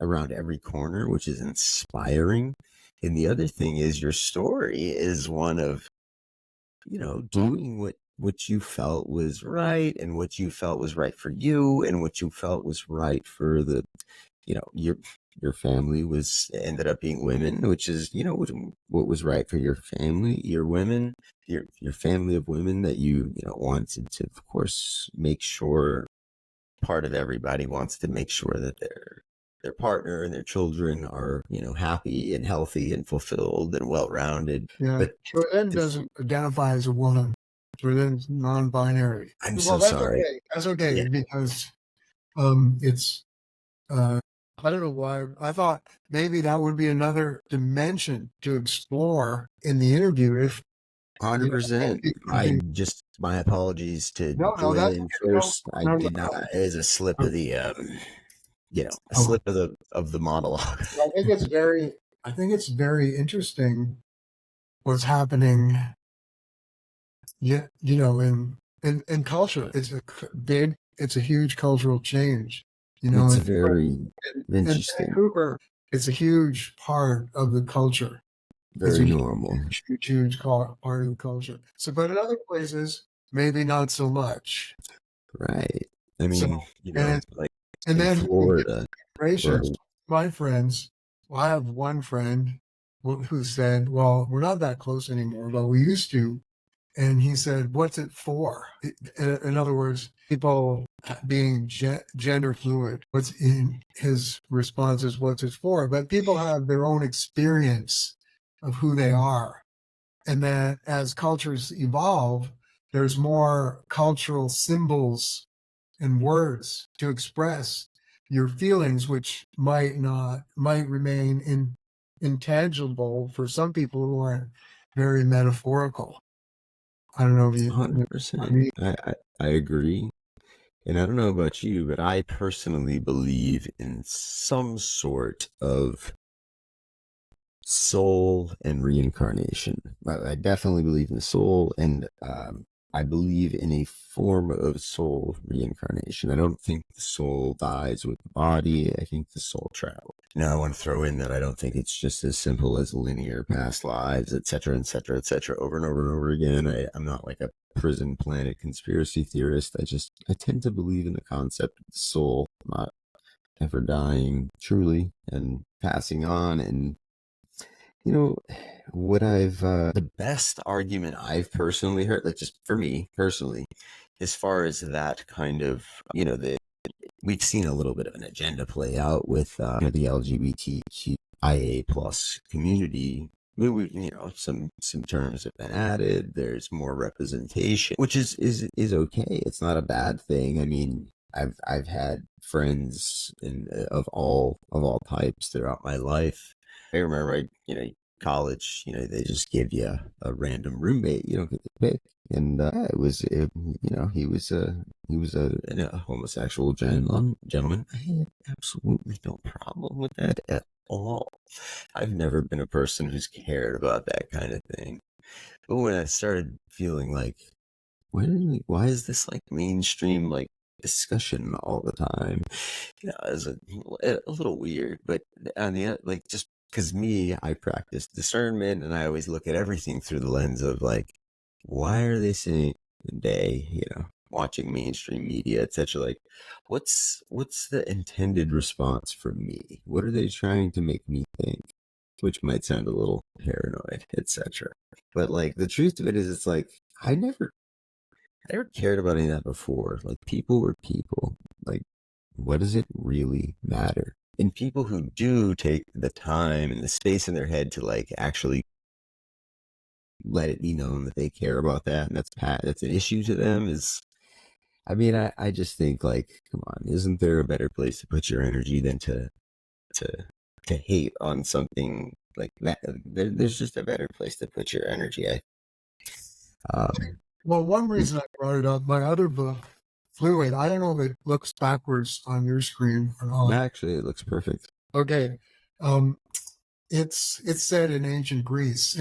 A: around every corner, which is inspiring. And the other thing is your story is one of, doing what you felt was right, and what you felt was right for you, and what you felt was right for the, your family ended up being women, which is, what was right for your family, your women, your family of women that wanted to, of course, make sure. Part of everybody wants to make sure that their partner and their children are, happy and healthy and fulfilled and well-rounded.
B: Yeah.
A: But
B: Joy Lynn doesn't identify as a woman. Joy Lynn's non-binary.
A: I'm so sorry.
B: Okay. That's okay,
A: Yeah.
B: because it's I don't know why. I thought maybe that would be another dimension to explore in the interview. If
A: 100%. My apologies to Joy Lynn first. I did not. It is a slip of the, slip of the monologue.
B: I think it's very interesting what's happening. Yeah, in culture, it's a huge cultural change.
A: It's very interesting.
B: In Vancouver, it's a huge part of the culture.
A: Very normal.
B: Huge part of the culture. So, but in other places, maybe not so much.
A: Right. I mean,
B: and then
A: Florida.
B: My friends, well, I have one friend who said, well, we're not that close anymore, but we used to. And he said, what's it for? In other words, people being gender fluid. What's in his response is, what's it for? But people have their own experience of who they are. And that as cultures evolve, there's more cultural symbols and words to express your feelings, which might remain intangible for some people who are very metaphorical. I don't know if you
A: 100%. I agree. And I don't know about you, but I personally believe in some sort of soul and reincarnation. I definitely believe in the soul, and I believe in a form of soul reincarnation. I don't think the soul dies with the body. I think the soul travels. Now, I want to throw in that I don't think it's just as simple as linear past lives, et cetera, et cetera, et cetera, over and over and over again. I'm not like a prison planet conspiracy theorist. I tend to believe in the concept of the soul not ever dying truly and passing on. And what the best argument I've personally heard, like just for me personally, as far as that kind of, we've seen a little bit of an agenda play out with the LGBTQIA plus community. Some terms have been added. There's more representation, which is okay. It's not a bad thing. I mean, I've had friends of all types throughout my life. I remember, college, they just give you a random roommate. You don't get to pick. And he was a homosexual gentleman. I had absolutely no problem with that at all. I've never been a person who's cared about that kind of thing. But when I started feeling like, why is this like mainstream like discussion all the time? It was a little weird. But on the other, like, just because I practice discernment, and I always look at everything through the lens of like, why are they saying they, watching mainstream media, etc. Like, what's the intended response from me? What are they trying to make me think? Which might sound a little paranoid, etc. But like the truth of it is, it's like I never cared about any of that before. Like, people were people. Like, what does it really matter? And people who do take the time and the space in their head to like actually let it be known that they care about that and that's an issue to them is, I mean, I just think, like, come on, isn't there a better place to put your energy than to hate on something like that? There's just a better place to put your energy.
B: Well, one reason I brought it up, my other book, Fluid, I don't know if it looks backwards on your screen or not.
A: Actually, it looks perfect.
B: Okay. It's said in ancient Greece,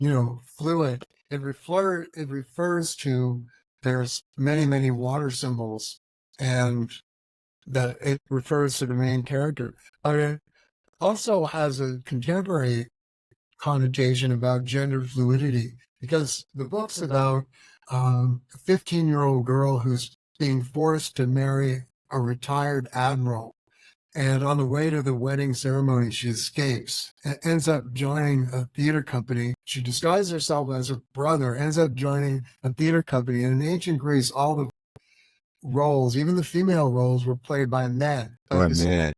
B: fluid. It refers to, there's many water symbols, and that it refers to the main character. But it also has a contemporary connotation about gender fluidity, because the book's about a 15-year-old girl who's being forced to marry a retired admiral. And on the way to the wedding ceremony, she escapes and ends up joining a theater company. She disguises herself as her brother, ends up joining a theater company. And in ancient Greece, all the roles, even the female roles, were played by men.
A: Oh, man.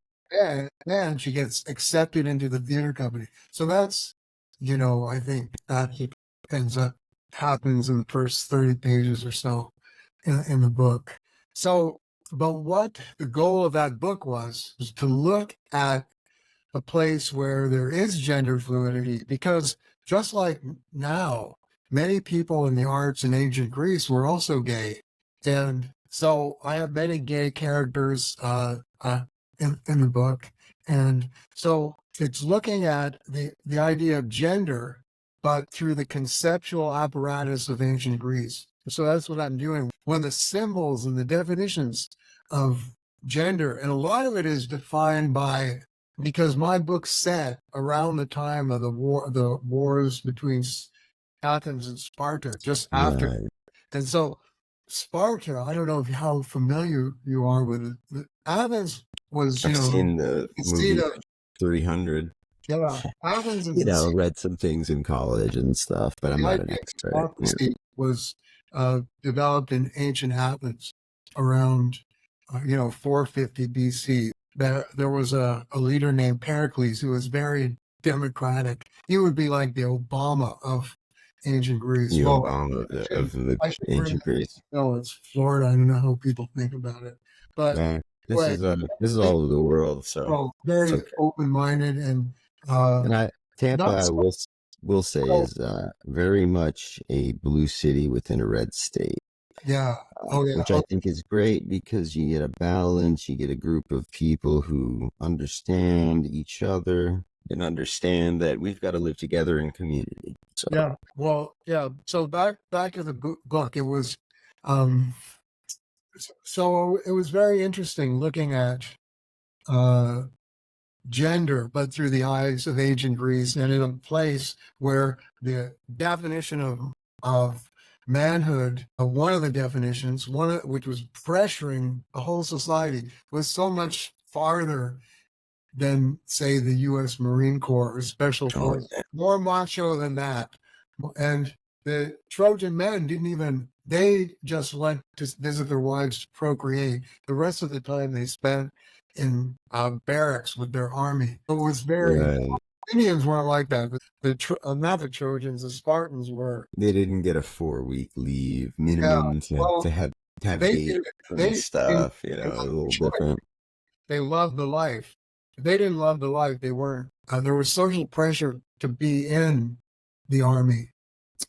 B: And she gets accepted into the theater company. So that's, I think that ends up happens in the first 30 pages or so in the book. So, but what the goal of that book was to look at a place where there is gender fluidity, because just like now, many people in the arts in ancient Greece were also gay. And so I have many gay characters in the book. And so it's looking at the idea of gender, but through the conceptual apparatus of ancient Greece. So that's what I'm doing. One of the symbols and the definitions of gender, and a lot of it is defined by, because my book's set around the time of the wars between Athens and Sparta, just after.
A: Right.
B: And so Sparta, I don't know how familiar you are with it. Athens was,
A: I've seen the movie 300.
B: yeah, Athens is
A: Read some things in college and stuff, but I'm not an expert.
B: democracy was developed in ancient Athens around 450 BC. There was a leader named Pericles who was very democratic. He would be like the Obama of ancient Greece.
A: The Obama of the ancient Greece.
B: No, it's Florida. I don't know how people think about it, but
A: this is all over the world. So
B: very open-minded and
A: Tampa, I will say, is very much a blue city within a red state.
B: Yeah.
A: Which I think is great, because you get a balance, you get a group of people who understand each other and understand that we've got to live together in community. So
B: yeah, well, yeah. So back to the book, it was, so it was very interesting looking at gender, but through the eyes of ancient Greece, and in a place where the definition of manhood, one of the definitions, which was pressuring the whole society, was so much farther than, say, the U.S. Marine Corps or Special Forces, more macho than that. And the Trojan men they just went to visit their wives to procreate. The rest of the time they spent in barracks with their army. It was very, Indians weren't like that. Not the Trojans, the Spartans were.
A: They didn't get a 4-week leave minimum to have dates and stuff, a little different.
B: They loved the life. If they didn't love the life, they weren't. There was social pressure to be in the army.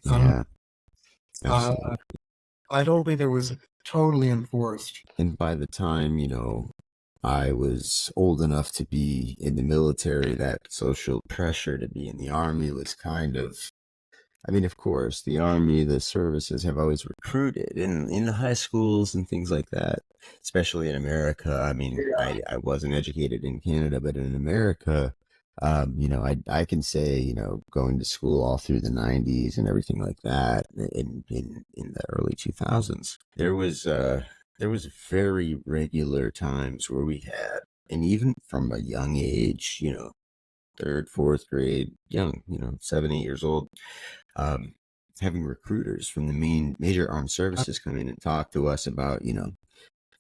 A: Yeah.
B: I don't think it was totally enforced.
A: And by the time, I was old enough to be in the military, that social pressure to be in the army was kind of, I mean, of course, the army, the services have always recruited in the high schools and things like that, especially in America. I mean, I wasn't educated in Canada, but in America, I can say, going to school all through the 90s and everything like that, in the early 2000s, there was there was very regular times where we had, and even from a young age, third, fourth grade, young, 7, 8 years old, um, having recruiters from the major armed services come in and talk to us about,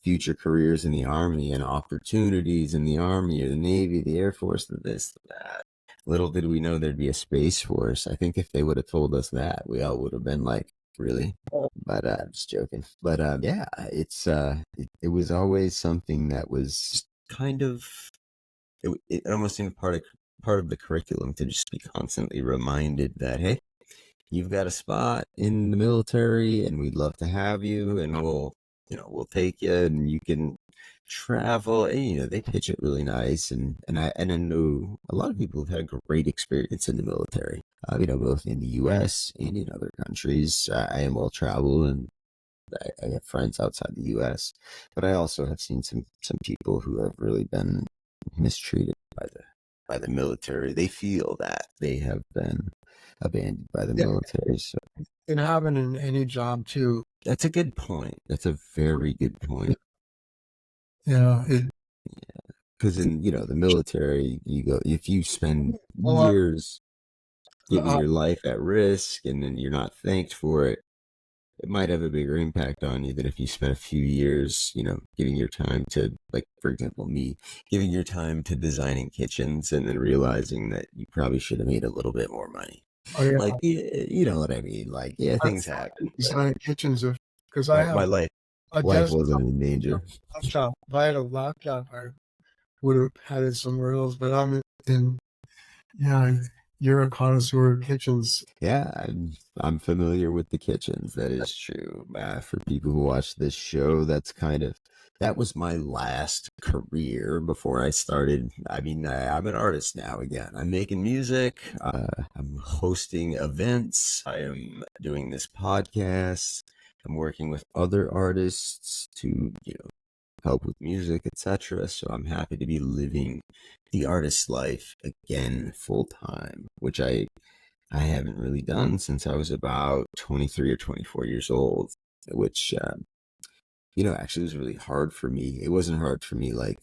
A: future careers in the Army and opportunities in the Army or the Navy, the Air Force, the this, the that. Little did we know there'd be a Space Force. I think if they would have told us that, we all would have been like, really? But I'm just joking. But yeah, it was always something that was kind of, it almost seemed part of the curriculum to just be constantly reminded that, hey, you've got a spot in the military and we'd love to have you, and we'll take you and you can travel. And, they pitch it really nice. And I know a lot of people have had a great experience in the military, both in the US and in other countries. I am well traveled, and I have friends outside the US, but I also have seen some people who have really been mistreated by the military. They feel that they have been abandoned by the military. So
B: It happen in any job too.
A: that's a good point. That's a very good point. Because in the military, you go, if you spend years giving your life at risk and then you're not thanked for it, it might have a bigger impact on you than if you spent a few years, giving your time to, like, for example, me, giving your time to designing kitchens and then realizing that you probably should have made a little bit more money. Like, you know what I mean? Like, yeah, things happen.
B: Designing kitchens, because I have
A: My life wasn't in danger.
B: If I had a laptop, I would have had it somewhere else, but I'm in, you're a connoisseur of kitchens.
A: Yeah, I'm familiar with the kitchens. That is true. For people who watch this show, that was my last career before I started. I mean, I'm an artist now again. I'm making music. I'm hosting events. I am doing this podcast. I'm working with other artists to, help with music, etc. So I'm happy to be living the artist life again full time, which I haven't really done since I was about 23 or 24 years old, which, actually was really hard for me. It wasn't hard for me like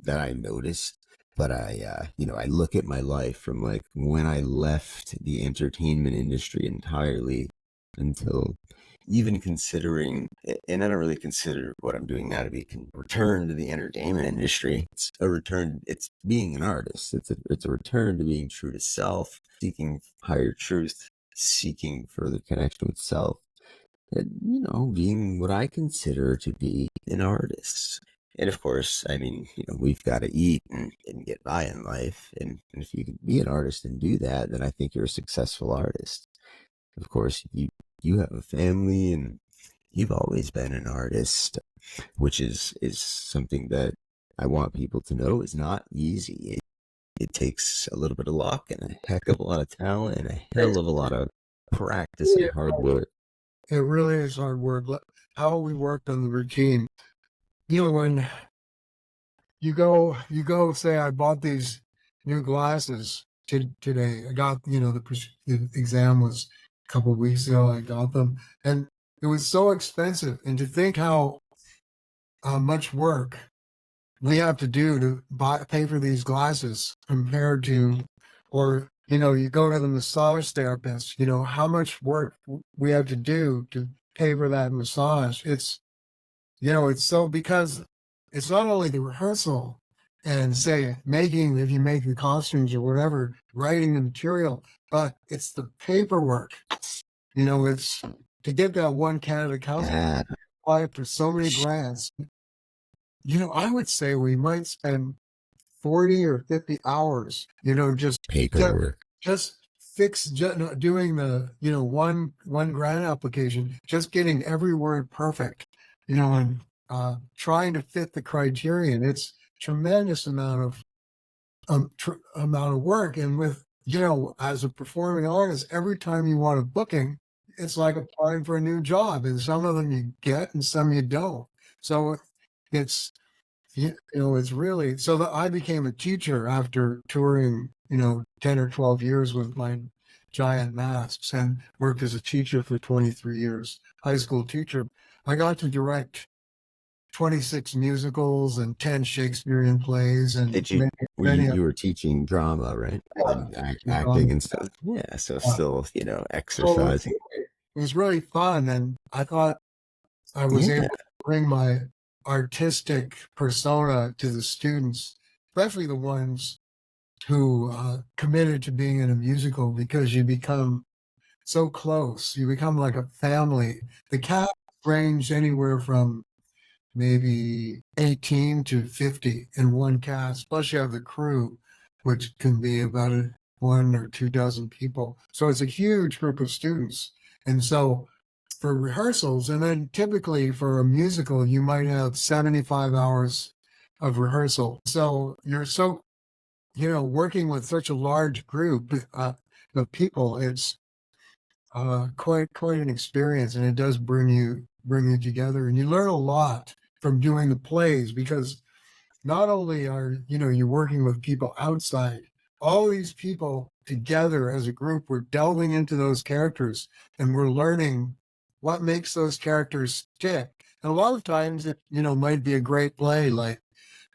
A: that I noticed, but I look at my life from like when I left the entertainment industry entirely until even considering, and I don't really consider what I'm doing now to be a return to the entertainment industry. It's a return. It's being an artist. It's a return to being true to self, seeking higher truth, seeking further connection with self, and being what I consider to be an artist. And of course, I mean, we've got to eat and get by in life. And if you can be an artist and do that, then I think you're a successful artist. Of course, you have a family and you've always been an artist, which is something that I want people to know is not easy. It takes a little bit of luck and a heck of a lot of talent and a hell of a lot of practice and hard work.
B: It really is hard work. How we worked on the routine. When you go say, I bought these new glasses today. I got, the exam was a couple of weeks ago. I got them, and it was so expensive. And to think how much work we have to do to pay for these glasses compared to, or you go to the massage therapist. How much work we have to do to pay for that massage. It's so, because it's not only the rehearsal and say if you make the costumes or whatever, writing the material, but it's the paperwork. It's to get that one Canada Council apply for so many grants. I would say we might spend 40 or 50 hours, just
A: paperwork,
B: just doing the, one grant application, just getting every word perfect, and trying to fit the criterion. It's tremendous amount of work. And with, as a performing artist, every time you want a booking, it's like applying for a new job, and some of them you get and some you don't. So it's, it's really, so that I became a teacher after touring, 10 or 12 years with my giant masks, and worked as a teacher for 23 years, high school teacher. I got to direct 26 musicals and 10 Shakespearean plays and
A: Did you
B: many
A: you were teaching drama, right? And acting
B: of
A: and stuff. Yeah, so still,
B: so
A: exercising.
B: it was really fun, and I thought I was able
A: Yeah.
B: to bring my artistic persona to the students, especially the ones who committed to being in a musical, because you become so close. You become like a family. The cast ranged anywhere from maybe 18 to 50 in one cast, plus you have the crew, which can be about 1 or 2 dozen people. So it's a huge group of students. And so for rehearsals, and then typically for a musical, you might have 75 hours of rehearsal. So you're so, working with such a large group of people, it's quite an experience, and it does bring you together, and you learn a lot from doing the plays, because not only are you're working with people outside, all these people together as a group, we're delving into those characters, and we're learning what makes those characters stick. And a lot of times it might be a great play like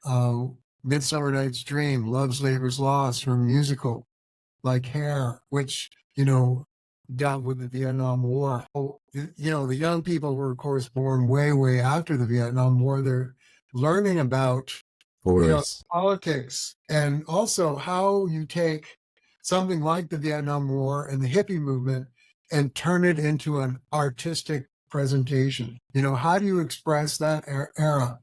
B: uh Midsummer Night's Dream, Love's Labor's Lost, or a musical like Hair, which dealt with the Vietnam War. Oh, the young people were, of course, born way after the Vietnam War. They're learning about
A: Of course.
B: politics, and also how you take something like the Vietnam War and the hippie movement and turn it into an artistic presentation. How do you express that era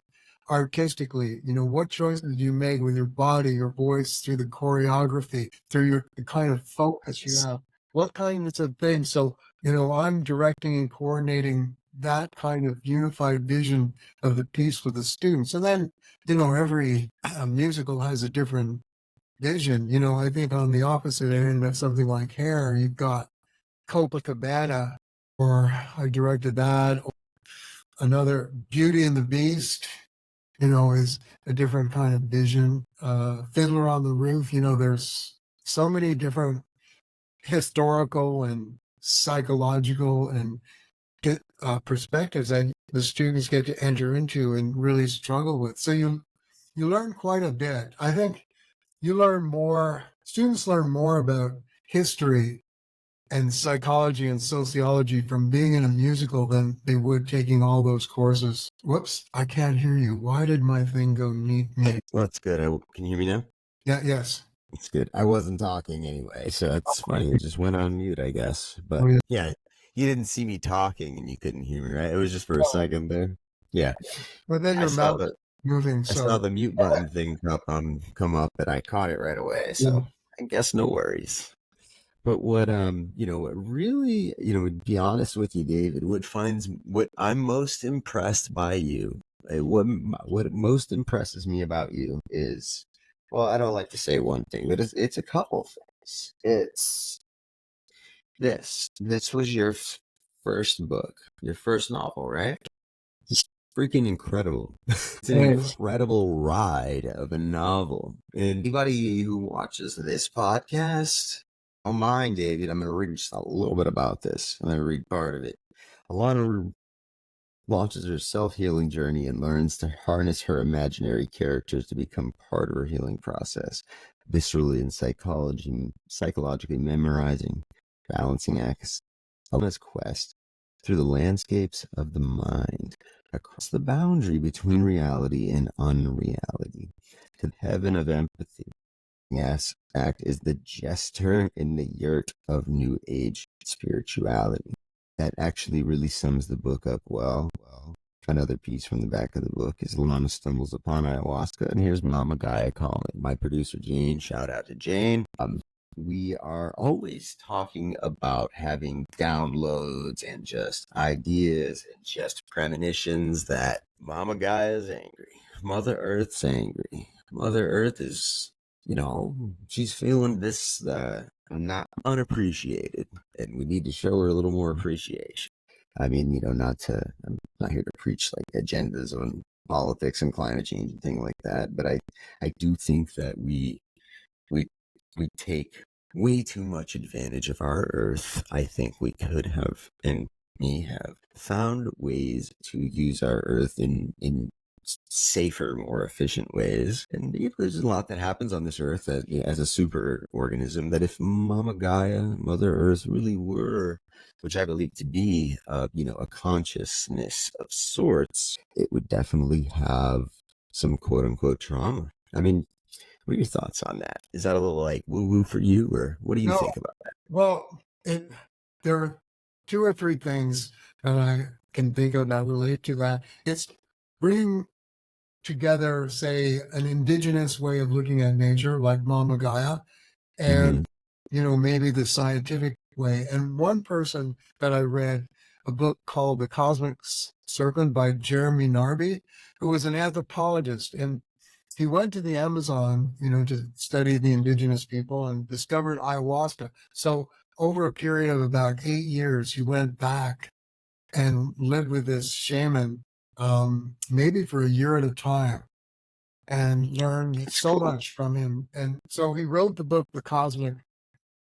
B: artistically? What choices do you make with your body, your voice, through the choreography, through the kind of focus you have? What kinds of things? So, I'm directing and coordinating that kind of unified vision of the piece with the students. And then, every musical has a different vision. I think on the opposite end of something like Hair, you've got Copacabana, or I directed that. Or another, Beauty and the Beast, is a different kind of vision. Fiddler on the Roof, there's so many different historical and psychological and perspectives that the students get to enter into and really struggle with. So you learn quite a bit. I think students learn more about history and psychology and sociology from being in a musical than they would taking all those courses. Whoops, I can't hear you. Why did my thing go neat?
A: Well, that's good. Can you hear me now?
B: Yeah, yes.
A: It's good. I wasn't talking anyway, so it's funny. It just went on mute, I guess. But
B: Oh, yeah.
A: yeah, you didn't see me talking and you couldn't hear me, right? It was just for a second there. Yeah.
B: But then
A: I
B: your
A: saw
B: mouth
A: the
B: moving,
A: I saw
B: so
A: the mute button thing come up and I caught it right away.
B: yeah.
A: So I guess no worries. But what really, to be honest with you, David, what I'm most impressed by you, what most impresses me about you is, well, I don't like to say one thing, but it's a couple things. It's this. This was your first book, your first novel, right? It's freaking incredible. It's an
B: Thanks.
A: incredible ride of a novel. And anybody who watches this podcast, don't mind, David. I'm going to read just a little bit about this. I'm going to read part of it. Alana launches her self-healing journey and learns to harness her imaginary characters to become part of her healing process, viscerally and psychologically memorizing, balancing acts. Alana's quest through the landscapes of the mind, across the boundary between reality and unreality, to the heaven of empathy. Yes, act is the jester in the yurt of New Age spirituality. That actually really sums the book up well. Another piece from the back of the book is Lana stumbles upon ayahuasca, and here's Mama Gaia calling. My producer Jane, shout out to Jane. We are always talking about having downloads and just ideas and just premonitions that Mama Gaia is angry. Mother Earth's angry. Mother Earth is, she's feeling this not unappreciated, and we need to show her a little more appreciation. I mean, I'm not here to preach like agendas on politics and climate change and things like that, but I do think that we take way too much advantage of our Earth. I think we could have, and we have found ways to use our earth in safer, more efficient ways. And there's a lot that happens on this earth that, as a super organism, that if Mama Gaia, Mother Earth, really were, which I believe to be, a consciousness of sorts, it would definitely have some quote unquote trauma. I mean, what are your thoughts on that? Is that a little like woo woo for you, or what do you
B: No,
A: think about that?
B: well, there are two or three things that I can think of that relate to that. It's bringing together, say, an indigenous way of looking at nature, like Mama Gaia, and,
A: Mm-hmm.
B: maybe the scientific way. And one person that I read a book called The Cosmic Serpent by Jeremy Narby, who was an anthropologist. And he went to the Amazon, to study the indigenous people and discovered ayahuasca. So over a period of about 8 years, he went back and lived with this shaman, maybe for a year at a time, and learned
A: That's
B: so
A: cool.
B: much from him. And so he wrote the book, The Cosmic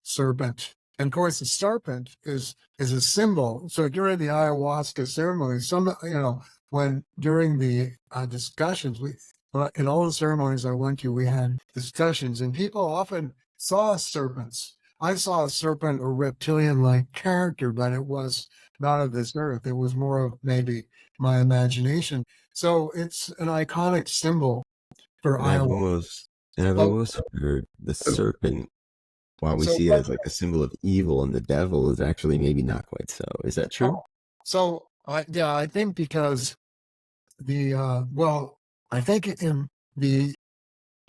B: Serpent. And of course, the serpent is a symbol. So during the ayahuasca ceremony, when during the discussions, in all the ceremonies I went to, we had discussions, and people often saw serpents. I saw a serpent or reptilian-like character, but it was not of this earth. It was more of maybe my imagination. So it's an iconic symbol for
A: And I've
B: ayahuasca.
A: almost and I've
B: So,
A: almost heard the serpent, while we
B: so
A: see it
B: what
A: as like a symbol of evil and the devil, is actually maybe not quite so. Is that true?
B: So I think because I think in the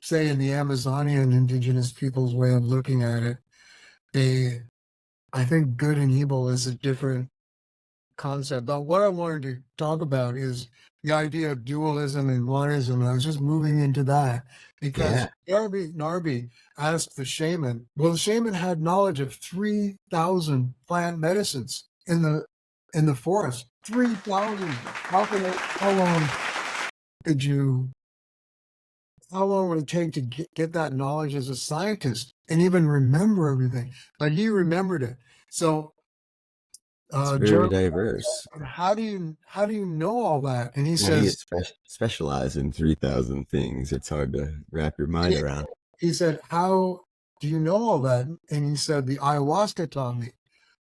B: say in the Amazonian indigenous people's way of looking at it, I think good and evil is a different concept. But what I wanted to talk about is the idea of dualism and monism. I was just moving into that because
A: Yeah.
B: Narby asked the shaman. Well, the shaman had knowledge of 3,000 plant medicines in the forest. 3,000. How long could you? How long would it take to get that knowledge as a scientist and even remember everything? But he remembered it. So,
A: It's very
B: Jeremy,
A: diverse.
B: how do you know all that? And he
A: How do you
B: says,
A: specialize in 3,000 things? It's hard to wrap your mind
B: he,
A: around.
B: he said, how do you know all that? And he said, the ayahuasca taught me.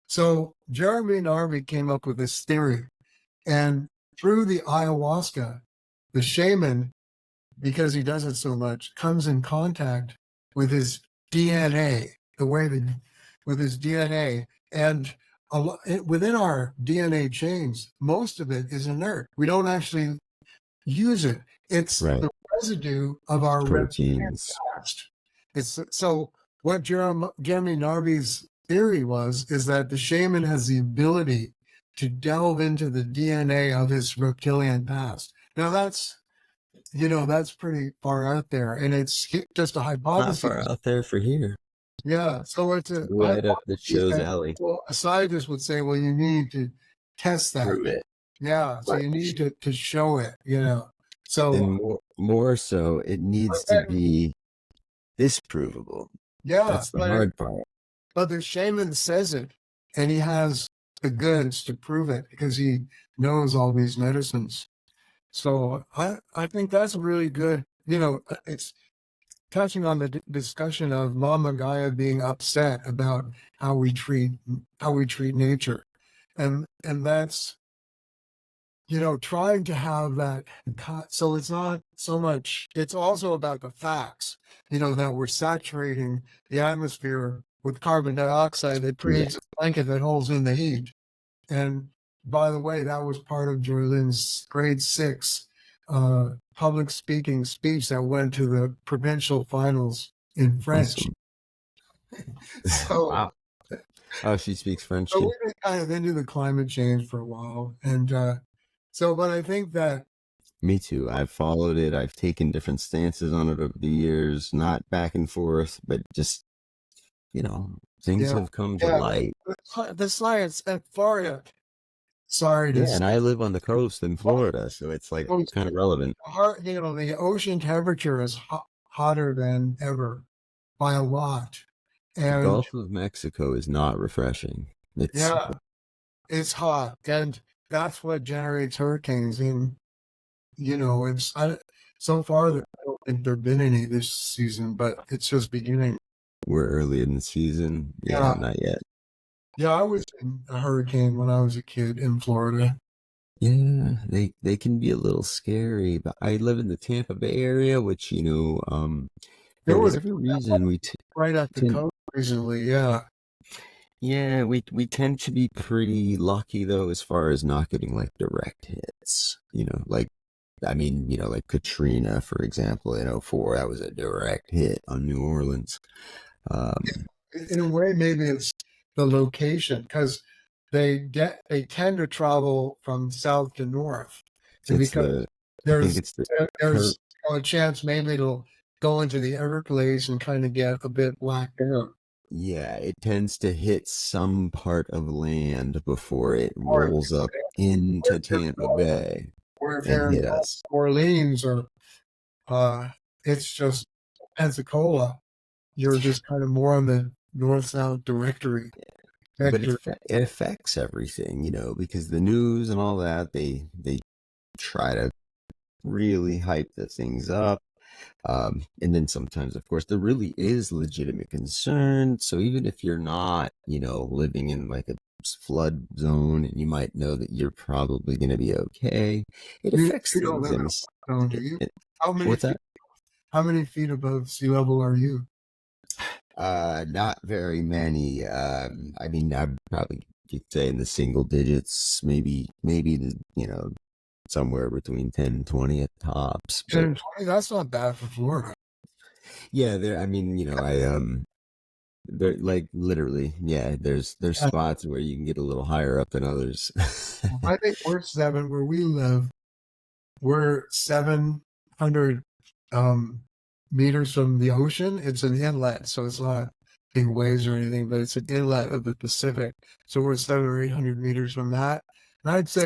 B: So Jeremy Narby came up with this theory, and through the ayahuasca, the shaman, because he does it so much, comes in contact with his DNA, with his DNA. And within our DNA chains, most of it is inert. We don't actually use it. It's
A: Right.
B: the residue of our reptilian
A: Proteins.
B: past. It's so what Jeremy Narby's theory is that the shaman has the ability to delve into the DNA of his reptilian past. Now that's pretty far out there, and it's just a
A: Not
B: hypothesis.
A: far out there for here.
B: Yeah, so it's a
A: Right up the
B: hypothesis,
A: show's
B: and
A: alley.
B: well, a scientist would say, well, you need to test that.
A: Prove it.
B: Yeah, so
A: Right.
B: you need to show it,
A: And
B: So,
A: more so, it needs to be disprovable.
B: yeah,
A: That's the hard part.
B: but the shaman says it, and he has the goods to prove it because he knows all these medicines. So I think that's really good. It's touching on the discussion of Mama Gaia being upset about how we treat nature, and that's trying to have that. So it's not so much. It's also about the facts. That we're saturating the atmosphere with carbon dioxide that
A: Yeah.
B: creates a blanket that holds in the heat. And by the way, that was part of Joy Lynn's grade 6 public speaking speech that went to the provincial finals in French.
A: Awesome.
B: So,
A: Wow. Oh, she speaks French
B: so
A: too.
B: we've been kind of into the climate change for a while, and but I think that
A: Me too. I've followed it. I've taken different stances on it over the years, not back and forth, but just, things
B: yeah,
A: have come to
B: yeah,
A: light.
B: the science at Florida. Sorry to
A: Yeah,
B: say,
A: and I live on the coast in Florida, so it's like kind of relevant.
B: the ocean temperature is hotter than ever by a lot,
A: The
B: and
A: Gulf of Mexico is not refreshing. It's
B: yeah, it's hot, and that's what generates hurricanes. And so far I don't think there've been any this season, but it's just beginning.
A: We're early in the season. Yeah,
B: Yeah,
A: not yet.
B: yeah. I was in a hurricane when I was a kid in Florida.
A: Yeah, they can be a little scary, but I live in the Tampa Bay area, which,
B: There
A: for
B: was
A: whatever reason,
B: right at the
A: tend,
B: coast recently. Yeah,
A: yeah, we tend to be pretty lucky though, as far as not getting like direct hits. Like Katrina, for example, in '04, that was a direct hit on New Orleans. Um,
B: in a way, maybe it's the location because they tend to travel from south to north, and
A: it's
B: because
A: the, I think
B: there's
A: it's the
B: there's a chance maybe it'll go into the Everglades and kind of get a bit blacked out.
A: Yeah, it tends to hit some part of land before it
B: Or if
A: rolls up into Tampa Bay and
B: you're in
A: hit us.
B: Orleans or uh, it's just Pensacola, you're just kind of more on the north-south directory
A: But
B: vector.
A: it affects everything, because the news and all that, they try to really hype the things up. And then sometimes, of course, there really is legitimate concern. So even if you're not, living in like a flood zone, and you might know that you're probably going to be okay, it affects
B: You don't
A: things.
B: live in
A: And
B: a zone, do you? How many
A: what's
B: feet?
A: that?
B: How many feet above sea level are you?
A: Not very many. I probably could say in the single digits, somewhere between 10 and 20 at tops.
B: 10
A: But
B: and 20? That's not bad for Florida.
A: yeah, they're like literally, yeah, there's
B: Yeah,
A: spots where you can get a little higher up than others.
B: I think we're 7 where we live. We're 700 meters from the ocean. It's an inlet, so it's not big waves or anything, but it's an inlet of the Pacific. So we're 700 or 800 meters from that. And I'd say